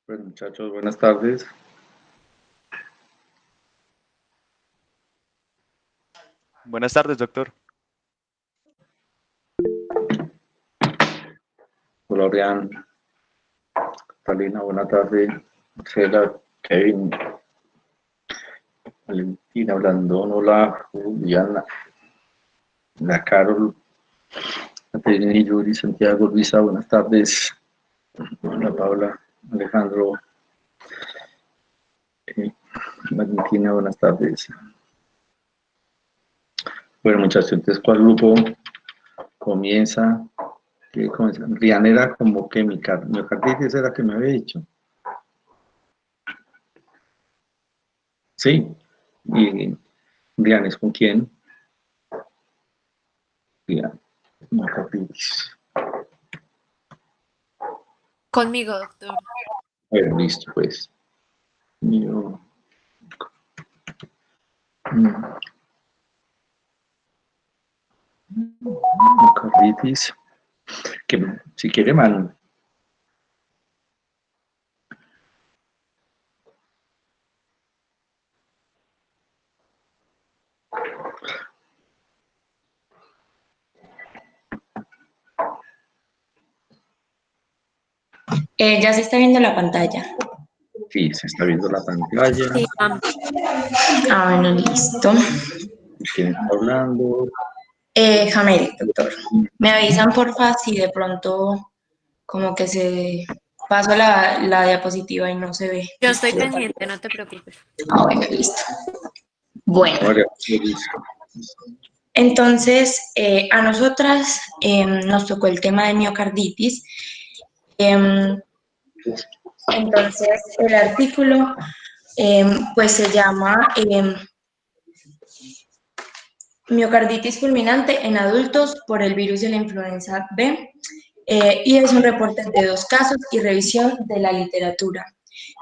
Pues muchachos, buenas tardes. Buenas tardes, doctor. Florian, Catalina, buena tarde. Marcela, Kevin, Valentina, Blandón, hola, Juliana, la Carol, Caterina y Yuri, Santiago, Luisa, buenas tardes. Hola, Paula, Alejandro, eh, Valentina, buenas tardes. Bueno, muchachos, entonces, ¿cuál grupo comienza? ¿Qué comienza? Rian era como que miocarditis era que me había dicho. Sí, y Rian es con quién? Rian, miocarditis. Conmigo, doctor. Bueno, listo, pues. Mio- Miocarditis. Que si quiere, man. Ya se está viendo la pantalla. Sí, se está viendo la pantalla. Sí, Bueno, listo. ¿Quién está hablando? Jamel, doctor. Me avisan, porfa, si de pronto como que se pasó la diapositiva y no se ve. yo estoy pendiente, no te preocupes. Bueno, listo. Bueno, María, listo. entonces a nosotras nos tocó el tema de miocarditis. Em, entonces, el artículo pues se llama miocarditis fulminante en adultos por el virus de la influenza B, y es un reporte de 2 casos y revisión de la literatura.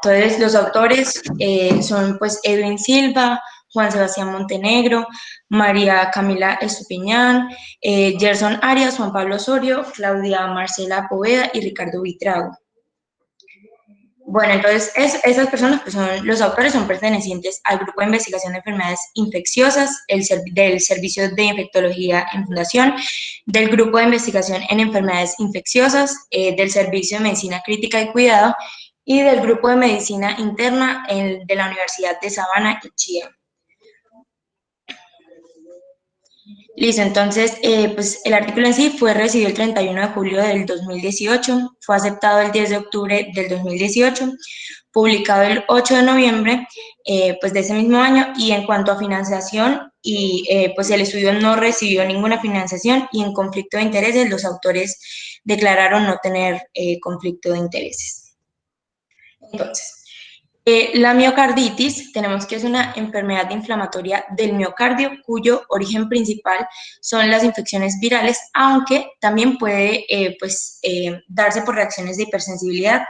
Entonces, los autores son pues Edwin Silva, Juan Sebastián Montenegro, María Camila Estupiñán, Gerson Arias, Juan Pablo Osorio, Claudia Marcela Poveda y Ricardo Vitrago. Bueno, entonces esas personas, pues los autores son pertenecientes al Grupo de Investigación de Enfermedades Infecciosas, del Servicio de Infectología en Fundación, del Grupo de Investigación en Enfermedades Infecciosas, del Servicio de Medicina Crítica y Cuidado y del Grupo de Medicina Interna de la Universidad de Sabana y Chía. Listo, entonces, pues el artículo en sí fue recibido el 31 de julio del 2018, fue aceptado el 10 de octubre del 2018, publicado el 8 de noviembre pues de ese mismo año, y en cuanto a financiación, pues el estudio no recibió ninguna financiación y en conflicto de intereses los autores declararon no tener conflicto de intereses. Entonces, la miocarditis, tenemos que es una enfermedad inflamatoria del miocardio cuyo origen principal son las infecciones virales, aunque también puede darse por reacciones de hipersensibilidad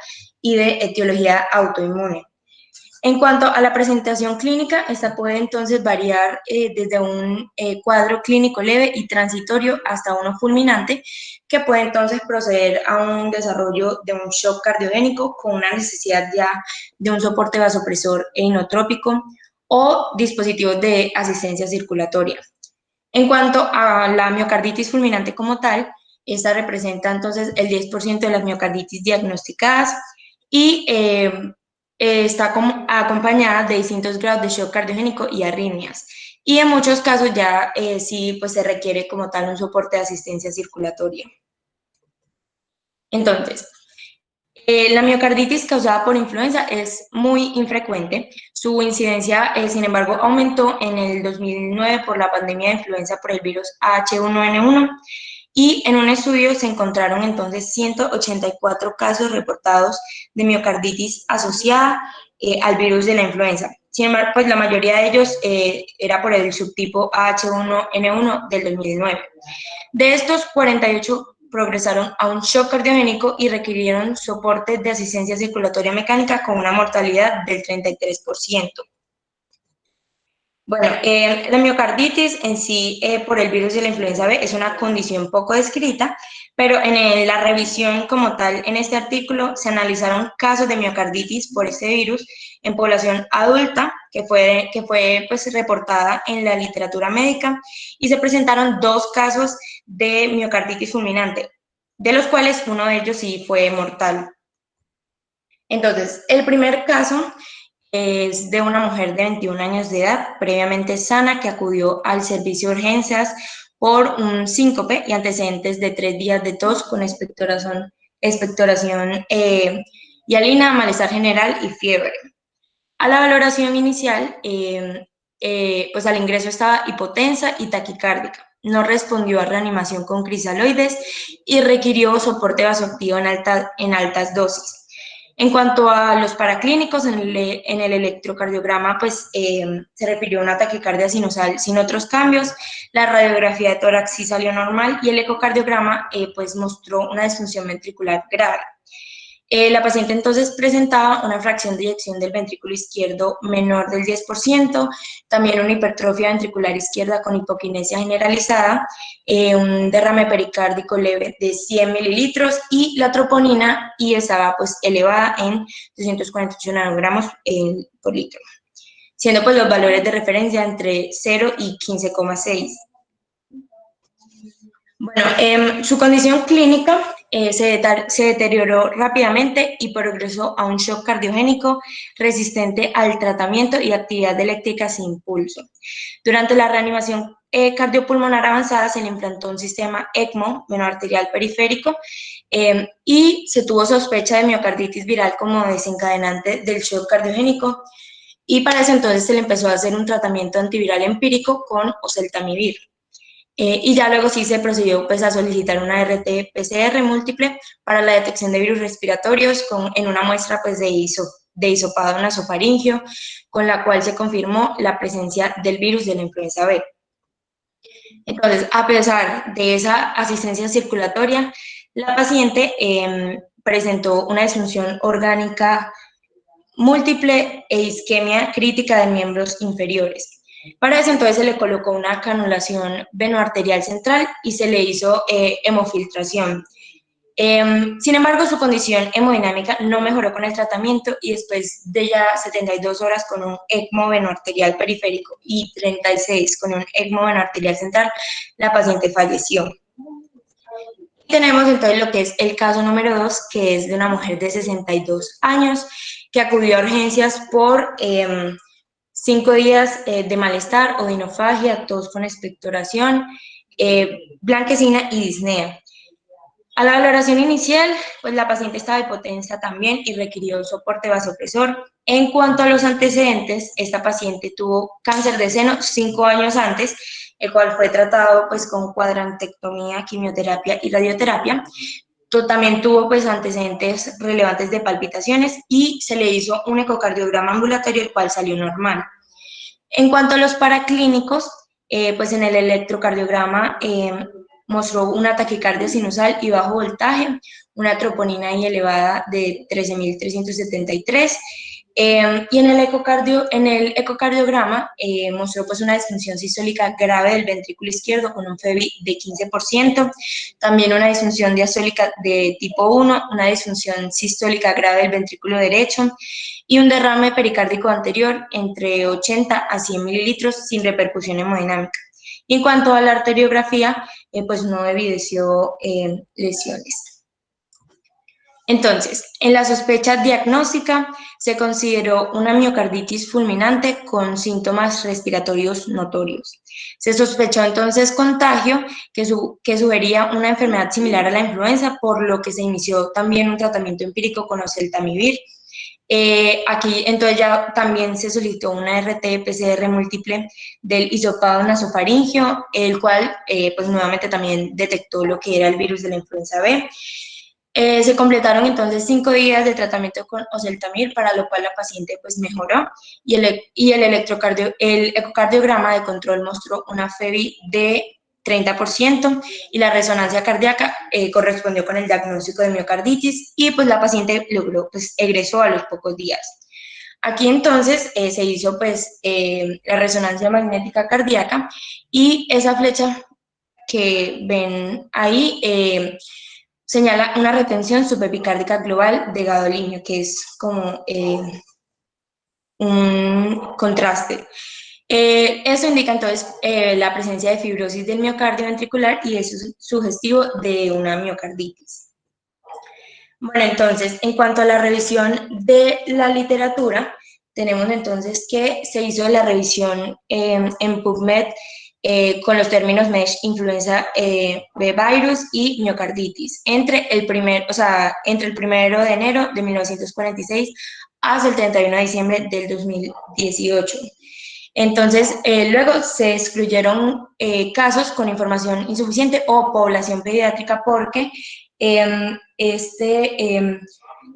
y de etiología autoinmune. En cuanto a la presentación clínica, esta puede entonces variar desde un cuadro clínico leve y transitorio hasta uno fulminante, que puede entonces proceder a un desarrollo de un shock cardiogénico con una necesidad ya de un soporte vasopresor e inotrópico o dispositivos de asistencia circulatoria. En cuanto a la miocarditis fulminante como tal, esta representa entonces el 10% de las miocarditis diagnosticadas y está acompañada de distintos grados de shock cardiogénico y arritmias. Y en muchos casos ya sí pues se requiere como tal un soporte de asistencia circulatoria. Entonces, la miocarditis causada por influenza es muy infrecuente. Su incidencia, sin embargo, aumentó en el 2009 por la pandemia de influenza por el virus H1N1, y en un estudio se encontraron entonces 184 casos reportados de miocarditis asociada al virus de la influenza. Sin embargo, pues la mayoría de ellos era por el subtipo H1N1 del 2009. De estos, 48 progresaron a un shock cardiogénico y requirieron soporte de asistencia circulatoria mecánica con una mortalidad del 33%. Bueno, la miocarditis en sí por el virus de la influenza B es una condición poco descrita, pero en la revisión como tal, en este artículo, se analizaron casos de miocarditis por este virus en población adulta, que fue pues, reportada en la literatura médica, y se presentaron 2 casos de miocarditis fulminante, de los cuales uno de ellos sí fue mortal. Entonces, el primer caso es de una mujer de 21 años de edad, previamente sana, que acudió al servicio de urgencias por un síncope y antecedentes de 3 días de tos con expectoración hialina, malestar general y fiebre. A la valoración inicial, pues al ingreso estaba hipotensa y taquicárdica. No respondió a reanimación con crisaloides y requirió soporte vasoactivo en altas dosis. En cuanto a los paraclínicos, en el electrocardiograma pues, se refirió a una taquicardia sinusal sin otros cambios, la radiografía de tórax sí salió normal y el ecocardiograma pues, mostró una disfunción ventricular grave. La paciente entonces presentaba una fracción de eyección del ventrículo izquierdo menor del 10%, también una hipertrofia ventricular izquierda con hipoquinesia generalizada, un derrame pericárdico leve de 100 mililitros y la troponina y estaba pues elevada en 248 nanogramos por litro, siendo pues los valores de referencia entre 0 y 15,6. Bueno, su condición clínica se deterioró rápidamente y progresó a un shock cardiogénico resistente al tratamiento y actividad eléctrica sin pulso. Durante la reanimación cardiopulmonar avanzada se le implantó un sistema ECMO, venoarterial periférico, y se tuvo sospecha de miocarditis viral como desencadenante del shock cardiogénico, y para ese entonces se le empezó a hacer un tratamiento antiviral empírico con oseltamivir. Y ya luego sí se procedió pues, a solicitar una RT-PCR múltiple para la detección de virus respiratorios en una muestra pues, de hisopado nasofaringio, con la cual se confirmó la presencia del virus de la influenza B. Entonces, a pesar de esa asistencia circulatoria, la paciente presentó una disfunción orgánica múltiple e isquemia crítica de miembros inferiores. Para eso entonces se le colocó una canulación venoarterial central y se le hizo hemofiltración. Sin embargo, su condición hemodinámica no mejoró con el tratamiento y después de ya 72 horas con un ECMO venoarterial periférico y 36 con un ECMO venoarterial central, la paciente falleció. Tenemos entonces lo que es el caso número 2, que es de una mujer de 62 años que acudió a urgencias por 5 días de malestar, odinofagia, tos con expectoración, blanquecina y disnea. A la valoración inicial, pues la paciente estaba hipotensa también y requirió soporte vasopresor. En cuanto a los antecedentes, esta paciente tuvo cáncer de seno 5 años antes, el cual fue tratado pues con cuadrantectomía, quimioterapia y radioterapia. También tuvo pues antecedentes relevantes de palpitaciones y se le hizo un ecocardiograma ambulatorio, el cual salió normal. En cuanto a los paraclínicos, pues en el electrocardiograma mostró una taquicardia sinusal y bajo voltaje, una troponina I elevada de 13.373, y en el ecocardiograma mostró pues una disfunción sistólica grave del ventrículo izquierdo con un FEBI de 15%, también una disfunción diastólica de tipo 1, una disfunción sistólica grave del ventrículo derecho y un derrame pericárdico anterior entre 80 a 100 mililitros sin repercusión hemodinámica. Y en cuanto a la arteriografía, pues no evidenció lesiones. Entonces, en la sospecha diagnóstica se consideró una miocarditis fulminante con síntomas respiratorios notorios. Se sospechó entonces contagio que sugería una enfermedad similar a la influenza, por lo que se inició también un tratamiento empírico con oseltamivir. Aquí entonces ya también se solicitó una RT-PCR múltiple del hisopado nasofaringio, el cual pues nuevamente también detectó lo que era el virus de la influenza B. Se completaron entonces 5 días de tratamiento con oseltamivir, para lo cual la paciente pues mejoró y el ecocardiograma de control mostró una FEBI de 30% y la resonancia cardíaca correspondió con el diagnóstico de miocarditis y pues la paciente egresó a los pocos días. Aquí entonces se hizo pues la resonancia magnética cardíaca y esa flecha que ven ahí señala una retención subepicárdica global de gadolinio, que es como un contraste. Eso indica entonces la presencia de fibrosis del miocardio ventricular y es sugestivo de una miocarditis. Bueno, entonces, en cuanto a la revisión de la literatura, tenemos entonces que se hizo la revisión en PubMed con los términos MESH, influenza B virus y miocarditis, entre el 1 de enero de 1946 hasta el 31 de diciembre del 2018. Entonces, luego se excluyeron casos con información insuficiente o población pediátrica porque la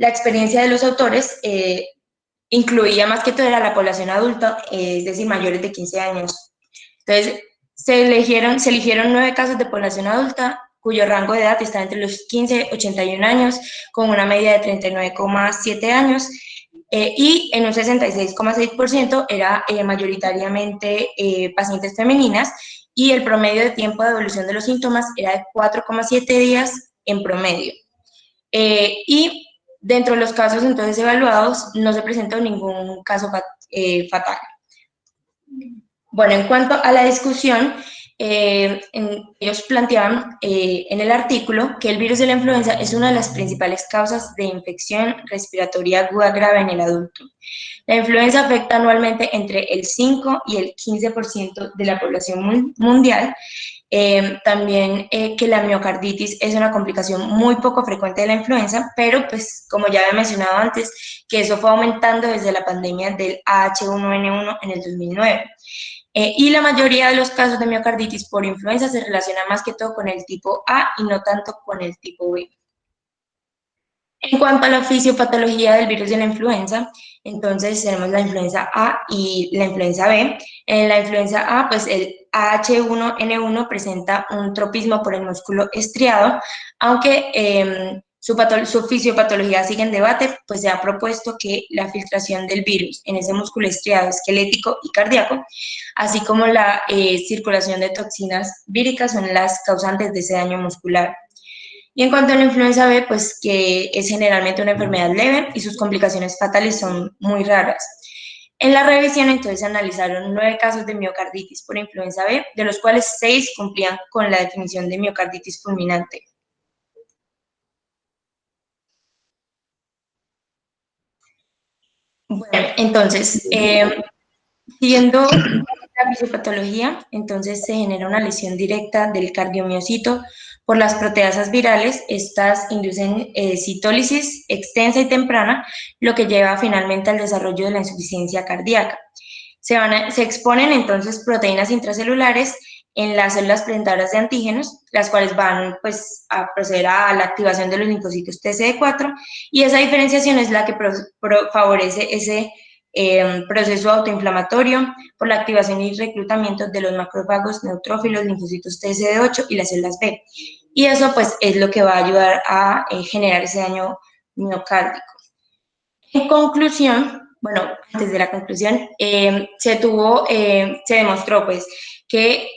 experiencia de los autores incluía más que todo era la población adulta, es decir, mayores de 15 años. Entonces, se eligieron 9 casos de población adulta cuyo rango de edad está entre los 15 y 81 años, con una media de 39,7 años, y en un 66,6% era mayoritariamente pacientes femeninas, y el promedio de tiempo de evolución de los síntomas era de 4,7 días en promedio. Y dentro de los casos entonces evaluados no se presentó ningún caso fatal. Bueno, en cuanto a la discusión, ellos planteaban en el artículo que el virus de la influenza es una de las principales causas de infección respiratoria aguda grave en el adulto. La influenza afecta anualmente entre el 5 y el 15% de la población mundial. También que la miocarditis es una complicación muy poco frecuente de la influenza, pero pues como ya había mencionado antes, que eso fue aumentando desde la pandemia del H1N1 en el 2009. Y la mayoría de los casos de miocarditis por influenza se relaciona más que todo con el tipo A y no tanto con el tipo B. En cuanto a la fisiopatología del virus de la influenza, entonces tenemos la influenza A y la influenza B. En la influenza A, pues el H1N1 presenta un tropismo por el músculo estriado, aunque su fisiopatología sigue en debate, pues se ha propuesto que la filtración del virus en ese músculo estriado esquelético y cardíaco, así como la circulación de toxinas víricas son las causantes de ese daño muscular. Y en cuanto a la influenza B, pues que es generalmente una enfermedad leve y sus complicaciones fatales son muy raras. En la revisión, entonces, se analizaron 9 casos de miocarditis por influenza B, de los cuales 6 cumplían con la definición de miocarditis fulminante. Bueno, entonces, siguiendo la fisiopatología, entonces se genera una lesión directa del cardiomiocito por las proteasas virales. Estas inducen citólisis extensa y temprana, lo que lleva finalmente al desarrollo de la insuficiencia cardíaca. Se exponen entonces proteínas intracelulares en las células presentadoras de antígenos, las cuales van pues, a proceder a la activación de los linfocitos TCD4, y esa diferenciación es la que favorece ese proceso autoinflamatorio por la activación y reclutamiento de los macrófagos, neutrófilos, linfocitos TCD8 y las células B. Y eso pues es lo que va a ayudar a generar ese daño miocárdico. En conclusión, bueno, antes de la conclusión, se demostró pues que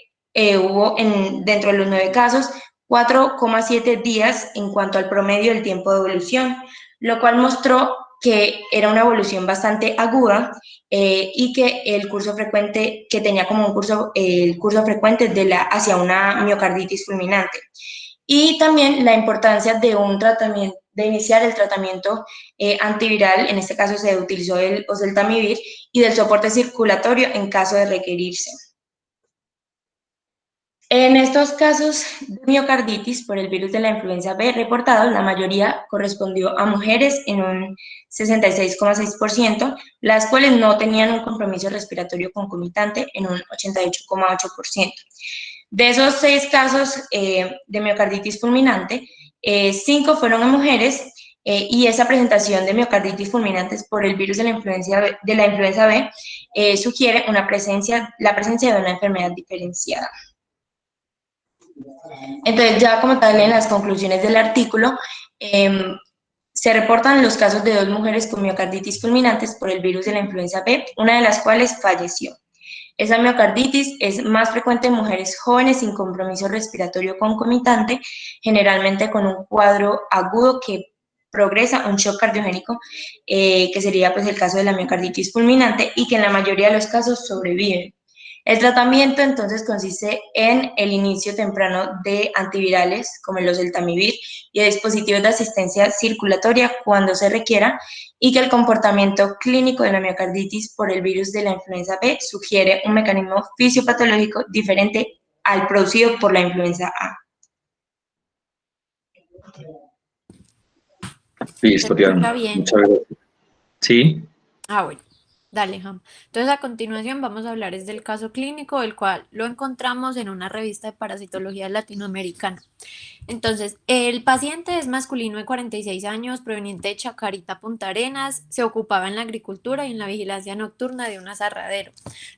hubo dentro de los 9 casos 4,7 días en cuanto al promedio del tiempo de evolución, lo cual mostró que era una evolución bastante aguda y que el curso frecuente, que tenía como el curso frecuente hacia una miocarditis fulminante. Y también la importancia de iniciar el tratamiento antiviral, en este caso se utilizó el oseltamivir, y del soporte circulatorio en caso de requerirse. En estos casos de miocarditis por el virus de la influenza B reportados, la mayoría correspondió a mujeres en un 66,6%, las cuales no tenían un compromiso respiratorio concomitante en un 88,8%. De esos 6 casos de miocarditis fulminante, 5 fueron en mujeres y esa presentación de miocarditis fulminantes por el virus de la influenza B sugiere la presencia de una enfermedad diferenciada. Entonces, ya como tal, en las conclusiones del artículo, Se reportan los casos de 2 mujeres con miocarditis fulminantes por el virus de la influenza B, una de las cuales falleció. Esa miocarditis es más frecuente en mujeres jóvenes sin compromiso respiratorio concomitante, generalmente con un cuadro agudo que progresa a un shock cardiogénico, que sería pues el caso de la miocarditis fulminante, y que en la mayoría de los casos sobreviven. El tratamiento entonces consiste en el inicio temprano de antivirales como el oseltamivir y de dispositivos de asistencia circulatoria cuando se requiera, y que el comportamiento clínico de la miocarditis por el virus de la influenza B sugiere un mecanismo fisiopatológico diferente al producido por la influenza A. Listo, ¿Se escucha Diana. bien? Muchas gracias. Sí, Ah, bueno. Dale, Ham. Entonces, a continuación vamos a hablar es del caso clínico, el cual lo encontramos en una revista de parasitología latinoamericana. Entonces, el paciente es masculino de 46 años, proveniente de Chacarita, Punta Arenas, se ocupaba en la agricultura y en la vigilancia nocturna de un aserradero.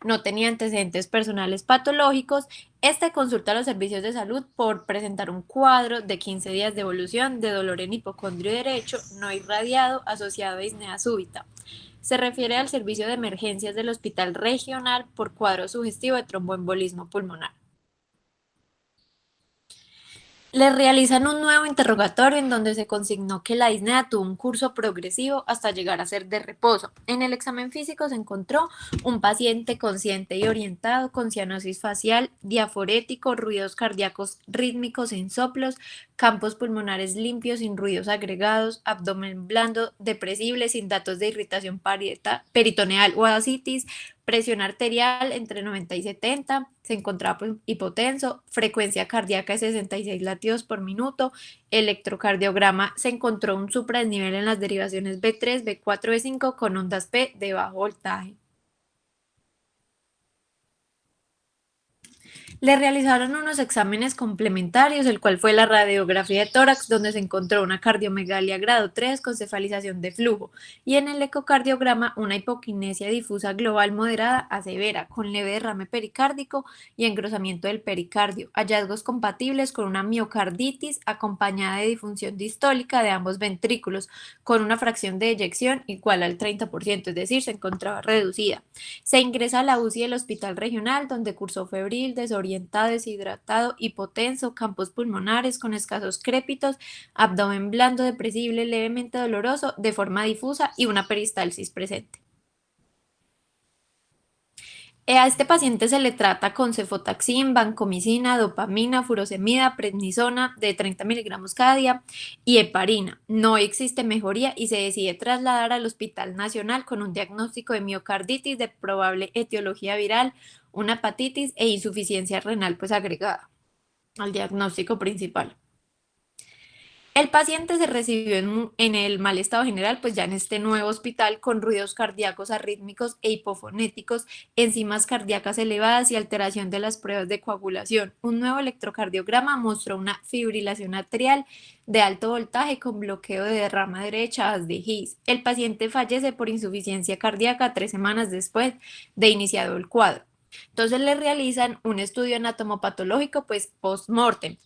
No tenía antecedentes personales patológicos. Este consulta a los servicios de salud por presentar un cuadro de 15 días de evolución de dolor en hipocondrio derecho no irradiado asociado a disnea súbita. Se refiere al servicio de emergencias del Hospital Regional por cuadro sugestivo de tromboembolismo pulmonar. Le realizan un nuevo interrogatorio en donde se consignó que la disnea tuvo un curso progresivo hasta llegar a ser de reposo. En el examen físico se encontró un paciente consciente y orientado con cianosis facial, diaforético, ruidos cardíacos rítmicos en soplos, campos pulmonares limpios sin ruidos agregados, abdomen blando, depresible sin datos de irritación peritoneal o ascitis, presión arterial entre 90 y 70, se encontraba pues, hipotenso, frecuencia cardíaca de 66 latidos por minuto, electrocardiograma, se encontró un supradesnivel en las derivaciones B3, B4, B5 con ondas P de bajo voltaje. Le realizaron unos exámenes complementarios, el cual fue la radiografía de tórax, donde se encontró una cardiomegalia grado 3 con cefalización de flujo, y en el ecocardiograma una hipoquinesia difusa global moderada a severa, con leve derrame pericárdico y engrosamiento del pericardio, hallazgos compatibles con una miocarditis acompañada de disfunción distólica de ambos ventrículos, con una fracción de eyección igual al 30%, es decir, se encontraba reducida. Se ingresa a la UCI del Hospital Regional, donde cursó febril, desorientado, deshidratado, hipotenso, campos pulmonares con escasos crépitos, abdomen blando, depresible, levemente doloroso, de forma difusa y una peristalsis presente. A este paciente se le trata con cefotaxim, vancomicina, dopamina, furosemida, prednisona de 30 miligramos cada día y heparina. No existe mejoría y se decide trasladar al Hospital Nacional con un diagnóstico de miocarditis de probable etiología viral, una hepatitis e insuficiencia renal pues agregada al diagnóstico principal. El paciente se recibió en el mal estado general, pues ya en este nuevo hospital con ruidos cardíacos arrítmicos e hipofonéticos, enzimas cardíacas elevadas y alteración de las pruebas de coagulación. Un nuevo electrocardiograma mostró una fibrilación atrial de alto voltaje con bloqueo de rama derecha de His. El paciente fallece por insuficiencia cardíaca 3 semanas después de iniciado el cuadro. Entonces le realizan un estudio anatomopatológico, pues post-mortem,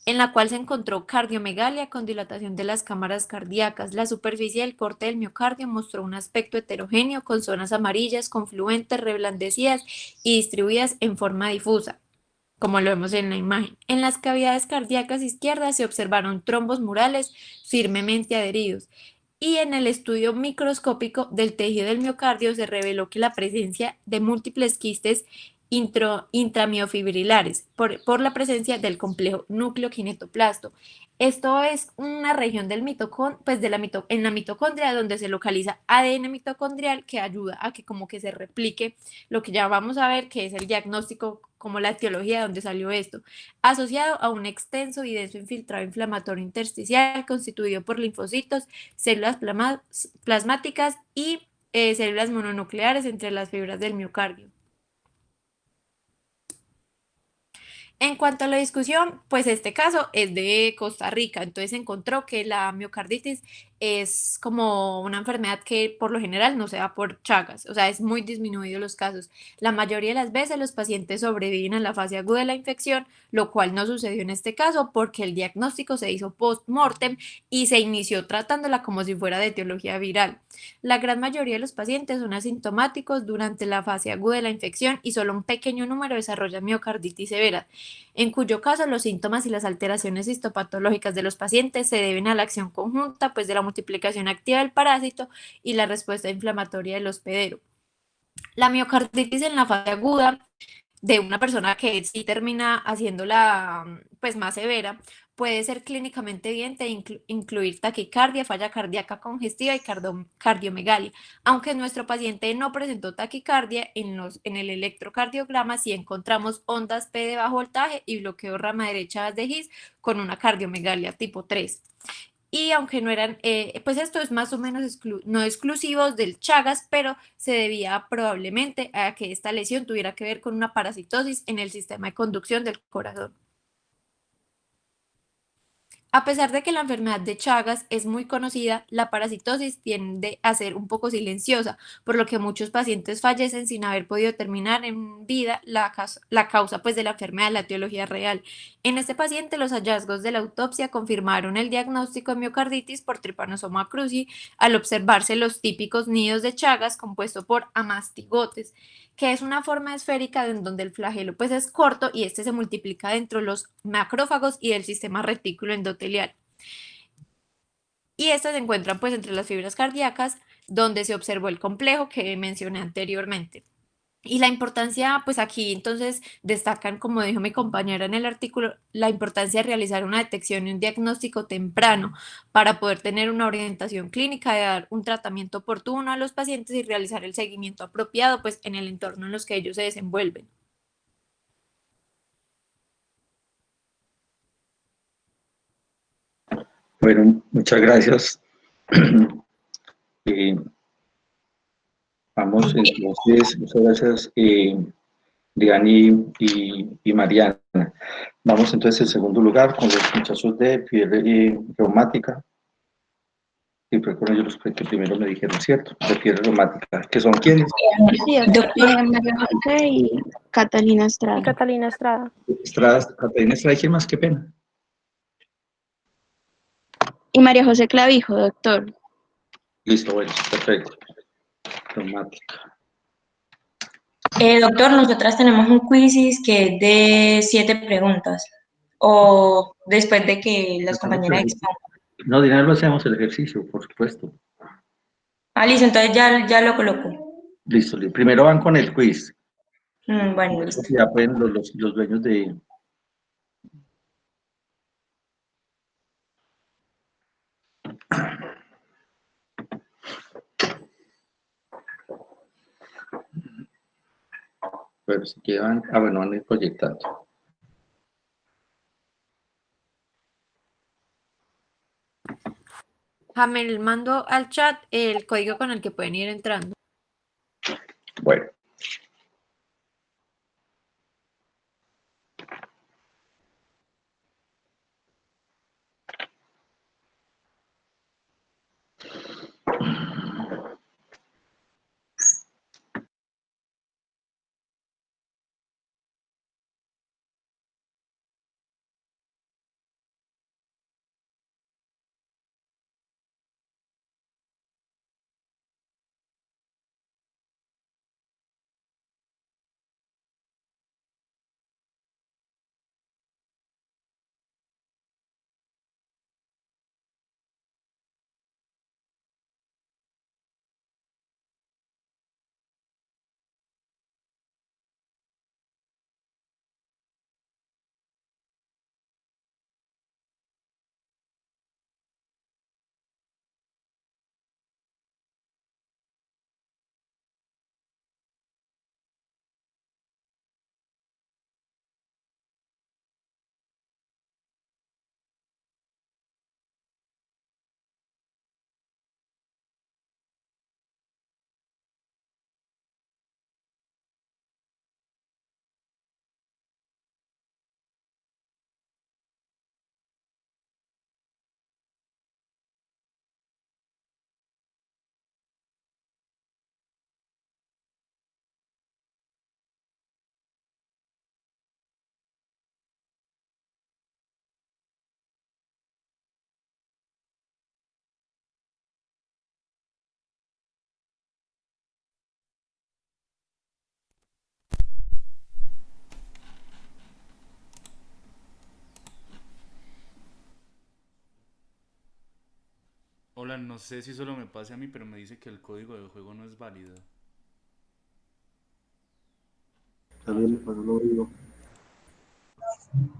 en la cual se encontró cardiomegalia con dilatación de las cámaras cardíacas. La superficie del corte del miocardio mostró un aspecto heterogéneo con zonas amarillas, confluentes, reblandecidas y distribuidas en forma difusa, como lo vemos en la imagen. En las cavidades cardíacas izquierdas se observaron trombos murales firmemente adheridos. Y en el estudio microscópico del tejido del miocardio se reveló que la presencia de múltiples quistes intramiofibrilares por la presencia del complejo núcleo kinetoplasto. Esto es una región del pues en la mitocondria donde se localiza ADN mitocondrial que ayuda a que como que se replique lo que ya vamos a ver que es el diagnóstico como la etiología de donde salió esto, asociado a un extenso y denso infiltrado inflamatorio intersticial constituido por linfocitos, células plasmáticas y células mononucleares entre las fibras del miocardio. En cuanto a la discusión, pues este caso es de Costa Rica, entonces encontró que la miocarditis es como una enfermedad que por lo general no se da por Chagas, o sea, es muy disminuido los casos. La mayoría de las veces los pacientes sobreviven a la fase aguda de la infección, lo cual no sucedió en este caso porque el diagnóstico se hizo post-mortem y se inició tratándola como si fuera de etiología viral. La gran mayoría de los pacientes son asintomáticos durante la fase aguda de la infección y solo un pequeño número desarrolla miocarditis severa, en cuyo caso los síntomas y las alteraciones histopatológicas de los pacientes se deben a la acción conjunta pues, de la multiplicación activa del parásito y la respuesta inflamatoria del hospedero. La miocarditis en la fase aguda de una persona que sí termina haciéndola pues más severa, puede ser clínicamente evidente e incluir taquicardia, falla cardíaca congestiva y cardiomegalia. Aunque nuestro paciente no presentó taquicardia, en el electrocardiograma sí encontramos ondas P de bajo voltaje y bloqueo rama derecha de His con una cardiomegalia tipo 3. Y aunque no eran, pues esto es más o menos no exclusivos del Chagas, pero se debía probablemente a que esta lesión tuviera que ver con una parasitosis en el sistema de conducción del corazón. A pesar de que la enfermedad de Chagas es muy conocida, la parasitosis tiende a ser un poco silenciosa, por lo que muchos pacientes fallecen sin haber podido terminar en vida la causa pues, de la enfermedad, la etiología real. En este paciente, los hallazgos de la autopsia confirmaron el diagnóstico de miocarditis por Trypanosoma cruzi al observarse los típicos nidos de Chagas compuesto por amastigotes, que es una forma esférica en donde el flagelo pues es corto y este se multiplica dentro de los macrófagos y del sistema retículo endotelial. Y estas se encuentran pues entre las fibras cardíacas donde se observó el complejo que mencioné anteriormente. Y la importancia, pues aquí entonces destacan, como dijo mi compañera en el artículo, la importancia de realizar una detección y un diagnóstico temprano para poder tener una orientación clínica, de dar un tratamiento oportuno a los pacientes y realizar el seguimiento apropiado, pues en el entorno en los que ellos se desenvuelven. Bueno, muchas gracias. Vamos, entonces, muchas gracias, Diani y Mariana. Vamos entonces en segundo lugar con los muchachos de fiebre reumática. Y fue con ellos los que primero me dijeron, ¿cierto? De fiebre reumática. ¿Que son quiénes? Sí, doctor. Doctor, María José y Catalina Y Estrada. Catalina Estrada. Estrada, Catalina Estrada, ¿quién más? Qué pena. Y María José Clavijo, doctor. Listo, bueno, perfecto. Reumática. doctor, nosotras tenemos un quizzes que es de 7 preguntas. O después de que las compañeras expongan. No, de lo hacemos el ejercicio, por supuesto. Ah, listo, entonces ya lo coloco. Listo, primero van con el quiz. Bueno, listo. Ya pueden los dueños de... Pero si quedan... Ah, bueno, van a ir proyectando. Jamel mando al chat el código con el que pueden ir entrando. Bueno. Hola, no sé si solo me pase a mí, pero me dice que el código de juego no es válido. También me pasó lo mismo.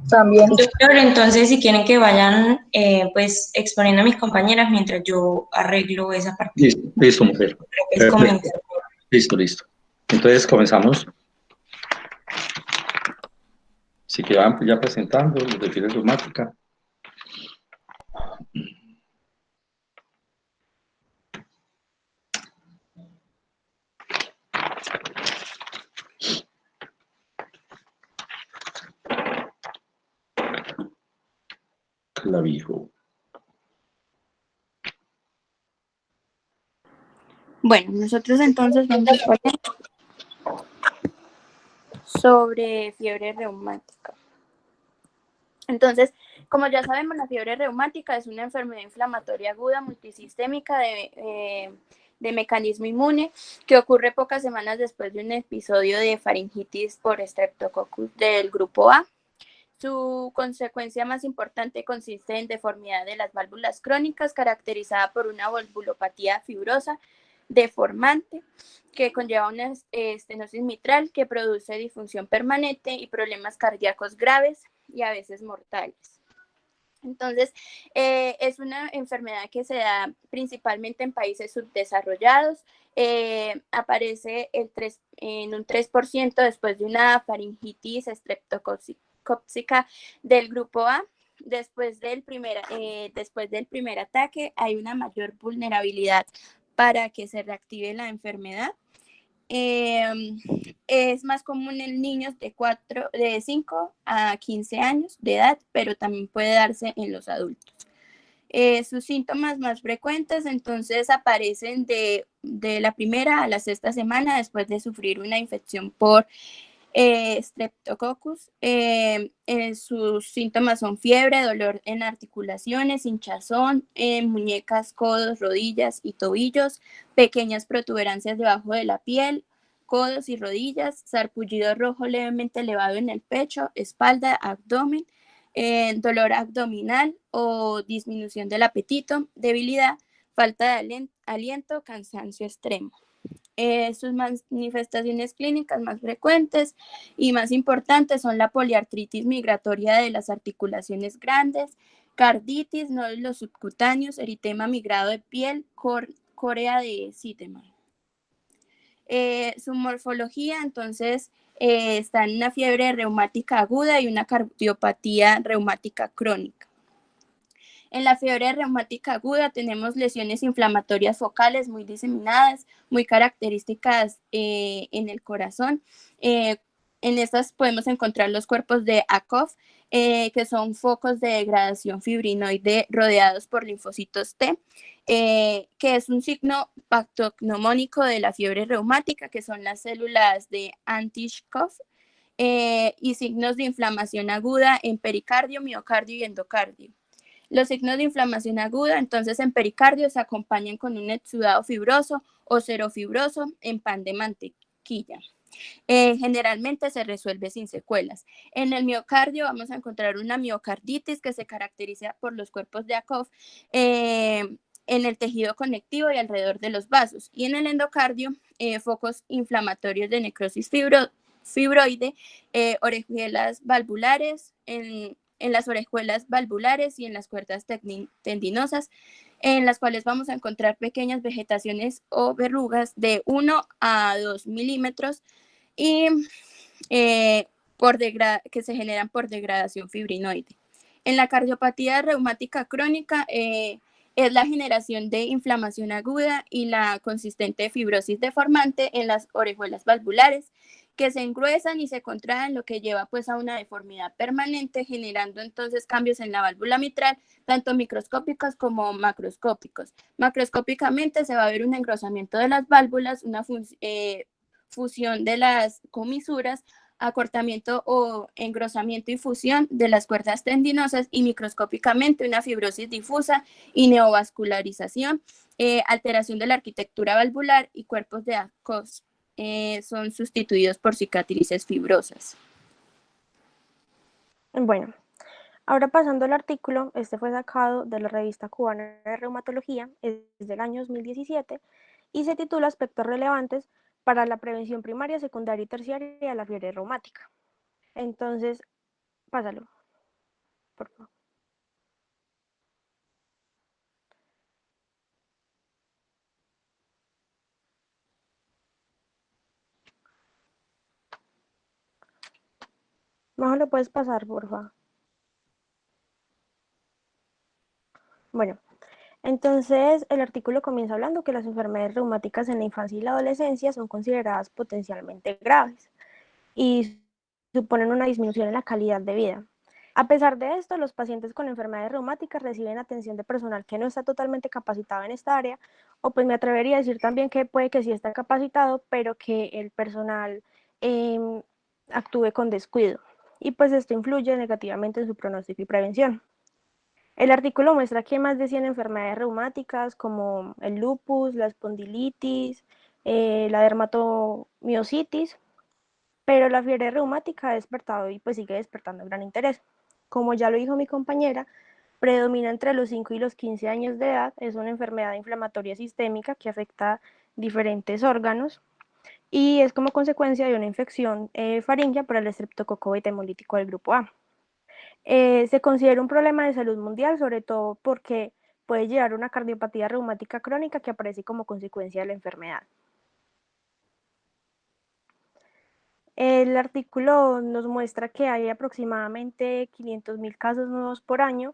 También. Doctor, entonces si quieren que vayan pues exponiendo a mis compañeras mientras yo arreglo esa parte. Listo, listo, mujer. Les comento. Perfecto. Listo, listo. Entonces comenzamos. Si que van ya presentando los de fibra reumática. Clavijo. Bueno, nosotros entonces vamos a hablar sobre fiebre reumática. Entonces, como ya sabemos, la fiebre reumática es una enfermedad inflamatoria aguda multisistémica de mecanismo inmune que ocurre pocas semanas después de un episodio de faringitis por Streptococcus del grupo A. Su consecuencia más importante consiste en deformidad de las válvulas crónicas caracterizada por una valvulopatía fibrosa deformante que conlleva una estenosis mitral que produce disfunción permanente y problemas cardíacos graves y a veces mortales. Entonces, es una enfermedad que se da principalmente en países subdesarrollados. Aparece en un 3% después de una faringitis estreptocócica del grupo A. Después del primer ataque hay una mayor vulnerabilidad para que se reactive la enfermedad. Es más común en niños de 5 a 15 años de edad, pero también puede darse en los adultos. Sus síntomas más frecuentes entonces aparecen de la primera a la sexta semana después de sufrir una infección por Streptococcus. Sus síntomas son fiebre, dolor en articulaciones, hinchazón en muñecas, codos, rodillas y tobillos, pequeñas protuberancias debajo de la piel, codos y rodillas, sarpullido rojo levemente elevado en el pecho, espalda, abdomen, dolor abdominal o disminución del apetito, debilidad, falta de aliento, cansancio extremo. Sus manifestaciones clínicas más frecuentes y más importantes son la poliartritis migratoria de las articulaciones grandes, carditis, nódulos subcutáneos, eritema migrado de piel, corea de Sietemann. Su morfología, entonces, está en una fiebre reumática aguda y una cardiopatía reumática crónica. En la fiebre reumática aguda tenemos lesiones inflamatorias focales muy diseminadas, muy características en el corazón. En estas podemos encontrar los cuerpos de ACOF, que son focos de degradación fibrinoide rodeados por linfocitos T, que es un signo patognomónico de la fiebre reumática, que son las células de Antisch-Koff, y signos de inflamación aguda en pericardio, miocardio y endocardio. Los signos de inflamación aguda, entonces en pericardio, se acompañan con un exudado fibroso o serofibroso en pan de mantequilla. Generalmente se resuelve sin secuelas. En el miocardio vamos a encontrar una miocarditis que se caracteriza por los cuerpos de ACOF en el tejido conectivo y alrededor de los vasos. Y en el endocardio, focos inflamatorios de necrosis fibroide, orejuelas valvulares, en las orejuelas valvulares y en las cuerdas tendinosas, en las cuales vamos a encontrar pequeñas vegetaciones o verrugas de 1 a 2 milímetros y que se generan por degradación fibrinoide. En la cardiopatía reumática crónica es la generación de inflamación aguda y la consistente fibrosis deformante en las orejuelas valvulares, que se engruesan y se contraen, lo que lleva pues a una deformidad permanente, generando entonces cambios en la válvula mitral, tanto microscópicos como macroscópicos. Macroscópicamente se va a ver un engrosamiento de las válvulas, una fusión de las comisuras, acortamiento o engrosamiento y fusión de las cuerdas tendinosas, y microscópicamente una fibrosis difusa y neovascularización, alteración de la arquitectura valvular y cuerpos de ACOS. Son sustituidos por cicatrices fibrosas. Bueno, Ahora pasando al artículo, este fue sacado de la revista cubana de reumatología, es del año 2017 y se titula Aspectos relevantes para la prevención primaria, secundaria y terciaria de la fiebre reumática. Entonces, pásalo, por favor. Mejor lo puedes pasar, por favor. Bueno, entonces el artículo comienza hablando que las enfermedades reumáticas en la infancia y la adolescencia son consideradas potencialmente graves y suponen una disminución en la calidad de vida. A pesar de esto, los pacientes con enfermedades reumáticas reciben atención de personal que no está totalmente capacitado en esta área, o pues me atrevería a decir también que puede que sí está capacitado, pero que el personal actúe con descuido. Y pues esto influye negativamente en su pronóstico y prevención. El artículo muestra que más de 100 enfermedades reumáticas como el lupus, la espondilitis, la dermatomiositis, pero la fiebre reumática ha despertado y pues sigue despertando gran interés. Como ya lo dijo mi compañera, predomina entre los 5 y los 15 años de edad, es una enfermedad inflamatoria sistémica que afecta diferentes órganos y es como consecuencia de una infección faríngea por el estreptococo beta hemolítico del grupo A. Se considera un problema de salud mundial, sobre todo porque puede llevar a una cardiopatía reumática crónica que aparece como consecuencia de la enfermedad. El artículo nos muestra que hay aproximadamente 500.000 casos nuevos por año.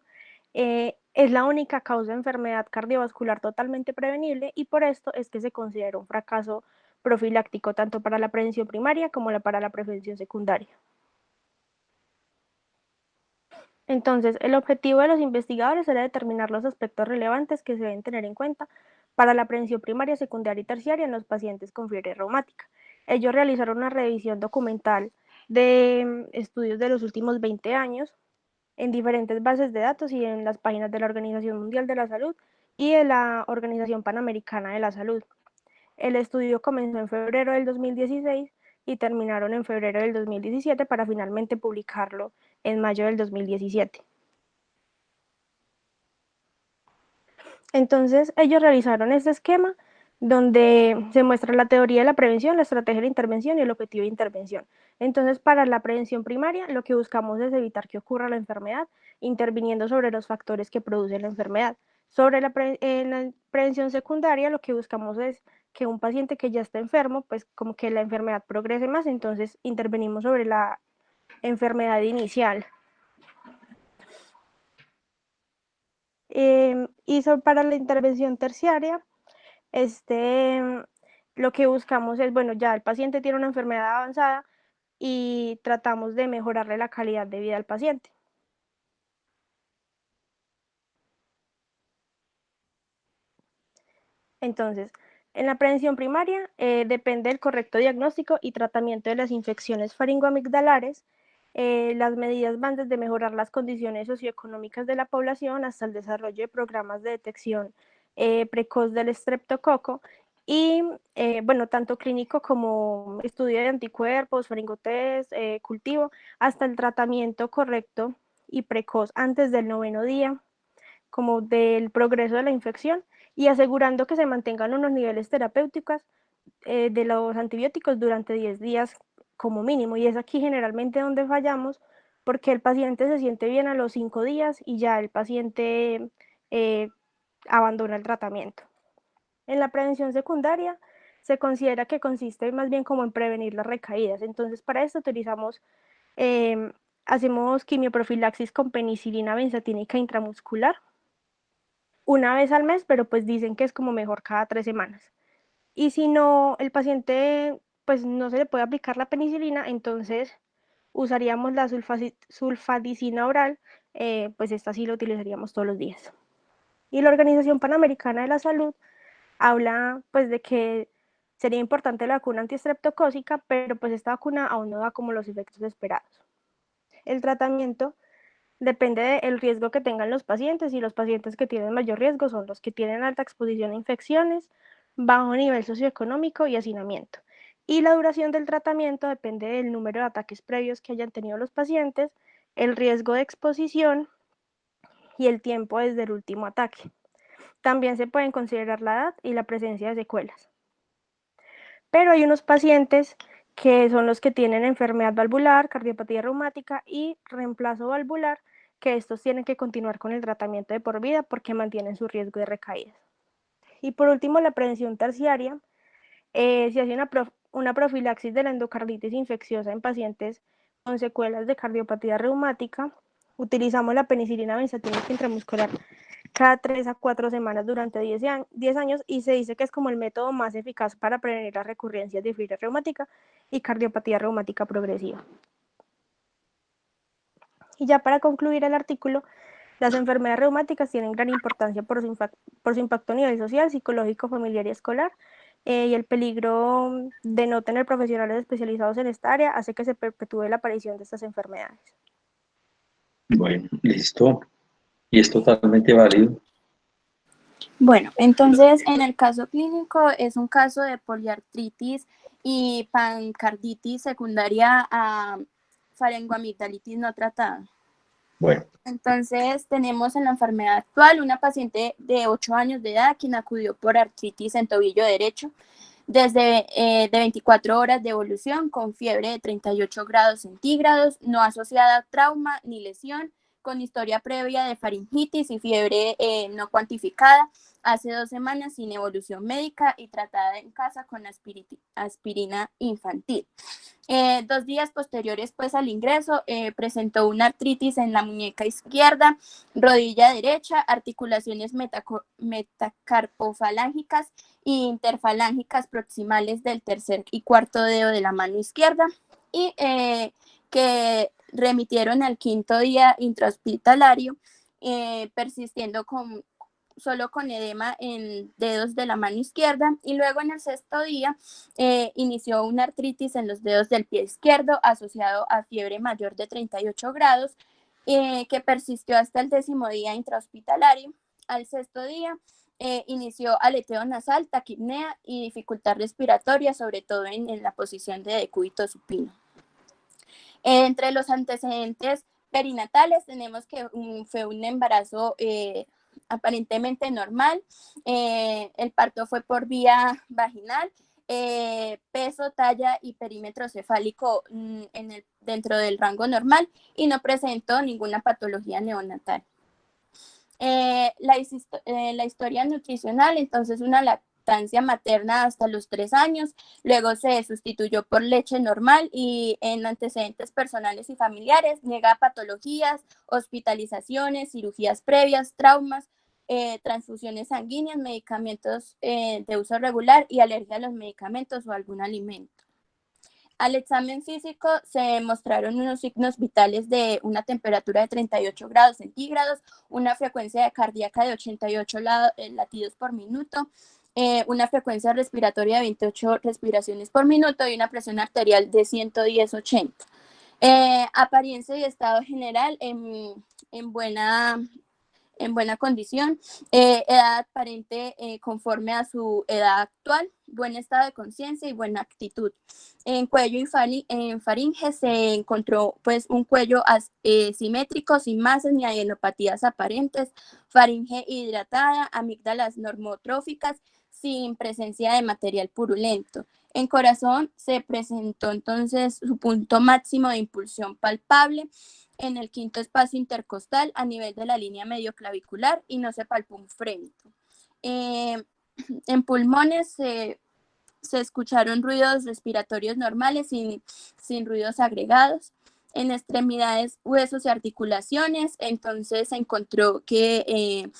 Es la única causa de enfermedad cardiovascular totalmente prevenible y por esto es que se considera un fracaso profiláctico tanto para la prevención primaria como para la prevención secundaria. Entonces, el objetivo de los investigadores era determinar los aspectos relevantes que se deben tener en cuenta para la prevención primaria, secundaria y terciaria en los pacientes con fiebre reumática. Ellos realizaron una revisión documental de estudios de los últimos 20 años en diferentes bases de datos y en las páginas de la Organización Mundial de la Salud y de la Organización Panamericana de la Salud. El estudio comenzó en febrero del 2016 y terminaron en febrero del 2017 para finalmente publicarlo en mayo del 2017. Entonces, ellos realizaron este esquema donde se muestra la teoría de la prevención, la estrategia de la intervención y el objetivo de intervención. Entonces, para la prevención primaria, lo que buscamos es evitar que ocurra la enfermedad, interviniendo sobre los factores que producen la enfermedad. Sobre la prevención secundaria, lo que buscamos es que un paciente que ya está enfermo, pues como que la enfermedad progrese más, entonces intervenimos sobre la enfermedad inicial. Y para la intervención terciaria, lo que buscamos es, bueno, ya el paciente tiene una enfermedad avanzada y tratamos de mejorarle la calidad de vida al paciente. Entonces, en la prevención primaria depende del correcto diagnóstico y tratamiento de las infecciones faringoamigdalares. Las medidas van desde mejorar las condiciones socioeconómicas de la población hasta el desarrollo de programas de detección precoz del estreptococo y, bueno, tanto clínico como estudio de anticuerpos, faringotest, cultivo, hasta el tratamiento correcto y precoz antes del 9º día, como del progreso de la infección y asegurando que se mantengan unos niveles terapéuticos de los antibióticos durante 10 días como mínimo. Y es aquí generalmente donde fallamos porque el paciente se siente bien a los 5 días y ya el paciente abandona el tratamiento. En la prevención secundaria se considera que consiste más bien como en prevenir las recaídas. Entonces, para esto utilizamos, hacemos quimioprofilaxis con penicilina benzatínica intramuscular una vez al mes, pero pues dicen que es como mejor cada 3 semanas. Y si no, el paciente pues no se le puede aplicar la penicilina, entonces usaríamos la sulfadicina oral, pues esta sí la utilizaríamos todos los días. Y la Organización Panamericana de la Salud habla pues de que sería importante la vacuna antiestreptocócica, pero pues esta vacuna aún no da como los efectos esperados. El tratamiento depende del riesgo que tengan los pacientes y los pacientes que tienen mayor riesgo son los que tienen alta exposición a infecciones, bajo nivel socioeconómico y hacinamiento. Y la duración del tratamiento depende del número de ataques previos que hayan tenido los pacientes, el riesgo de exposición y el tiempo desde el último ataque. También se pueden considerar la edad y la presencia de secuelas. Pero hay unos pacientes que son los que tienen enfermedad valvular, cardiopatía reumática y reemplazo valvular, que estos tienen que continuar con el tratamiento de por vida porque mantienen su riesgo de recaídas. Y por último, la prevención terciaria. Se hace una profilaxis de la endocarditis infecciosa en pacientes con secuelas de cardiopatía reumática. Utilizamos la penicilina benzatínica intramuscular cada 3 a 4 semanas durante 10 años y se dice que es como el método más eficaz para prevenir las recurrencias de fibra reumática y cardiopatía reumática progresiva. Y ya para concluir el artículo, las enfermedades reumáticas tienen gran importancia por su impacto a nivel social, psicológico, familiar y escolar, y el peligro de no tener profesionales especializados en esta área hace que se perpetúe la aparición de estas enfermedades. Bueno, listo. Y es totalmente válido. Bueno, entonces en el caso clínico es un caso de poliartritis y pancarditis secundaria a faringoamigdalitis no tratada. Bueno, Entonces tenemos en la enfermedad actual una paciente de 8 años de edad quien acudió por artritis en tobillo derecho desde de 24 horas de evolución con fiebre de 38 grados centígrados, no asociada a trauma ni lesión, con historia previa de faringitis y fiebre no cuantificada, hace 2 semanas sin evolución médica y tratada en casa con aspirina infantil. 2 días posteriores pues al ingreso presentó una artritis en la muñeca izquierda, rodilla derecha, articulaciones metacarpofalángicas e interfalángicas proximales del tercer y cuarto dedo de la mano izquierda y que remitieron al 5º día intrahospitalario persistiendo solo con edema en dedos de la mano izquierda y luego en el 6º día inició una artritis en los dedos del pie izquierdo asociado a fiebre mayor de 38 grados que persistió hasta el 10º día intrahospitalario. Al 6º día inició aleteo nasal, taquipnea y dificultad respiratoria, sobre todo en la posición de decúbito supino. Entre los antecedentes perinatales tenemos que fue un embarazo aparentemente normal, el parto fue por vía vaginal, peso, talla y perímetro cefálico dentro del rango normal y no presentó ninguna patología neonatal. La historia nutricional, entonces una lactancia materna hasta los 3 años, luego se sustituyó por leche normal y en antecedentes personales y familiares, niega patologías, hospitalizaciones, cirugías previas, traumas, transfusiones sanguíneas, medicamentos de uso regular y alergia a los medicamentos o algún alimento. Al examen físico se mostraron unos signos vitales de una temperatura de 38 grados centígrados, una frecuencia cardíaca de 88 latidos por minuto, una frecuencia respiratoria de 28 respiraciones por minuto y una presión arterial de 110/80. Apariencia y estado general en buena condición, edad aparente conforme a su edad actual, buen estado de conciencia y buena actitud. En cuello y en faringe se encontró pues un cuello simétrico, sin masas ni adenopatías aparentes, faringe hidratada, amígdalas normotróficas, sin presencia de material purulento. En corazón se presentó entonces su punto máximo de impulsión palpable en el 5º espacio intercostal a nivel de la línea medioclavicular y no se palpó un frémito. En pulmones se escucharon ruidos respiratorios normales sin ruidos agregados. En extremidades, huesos y articulaciones, entonces se encontró que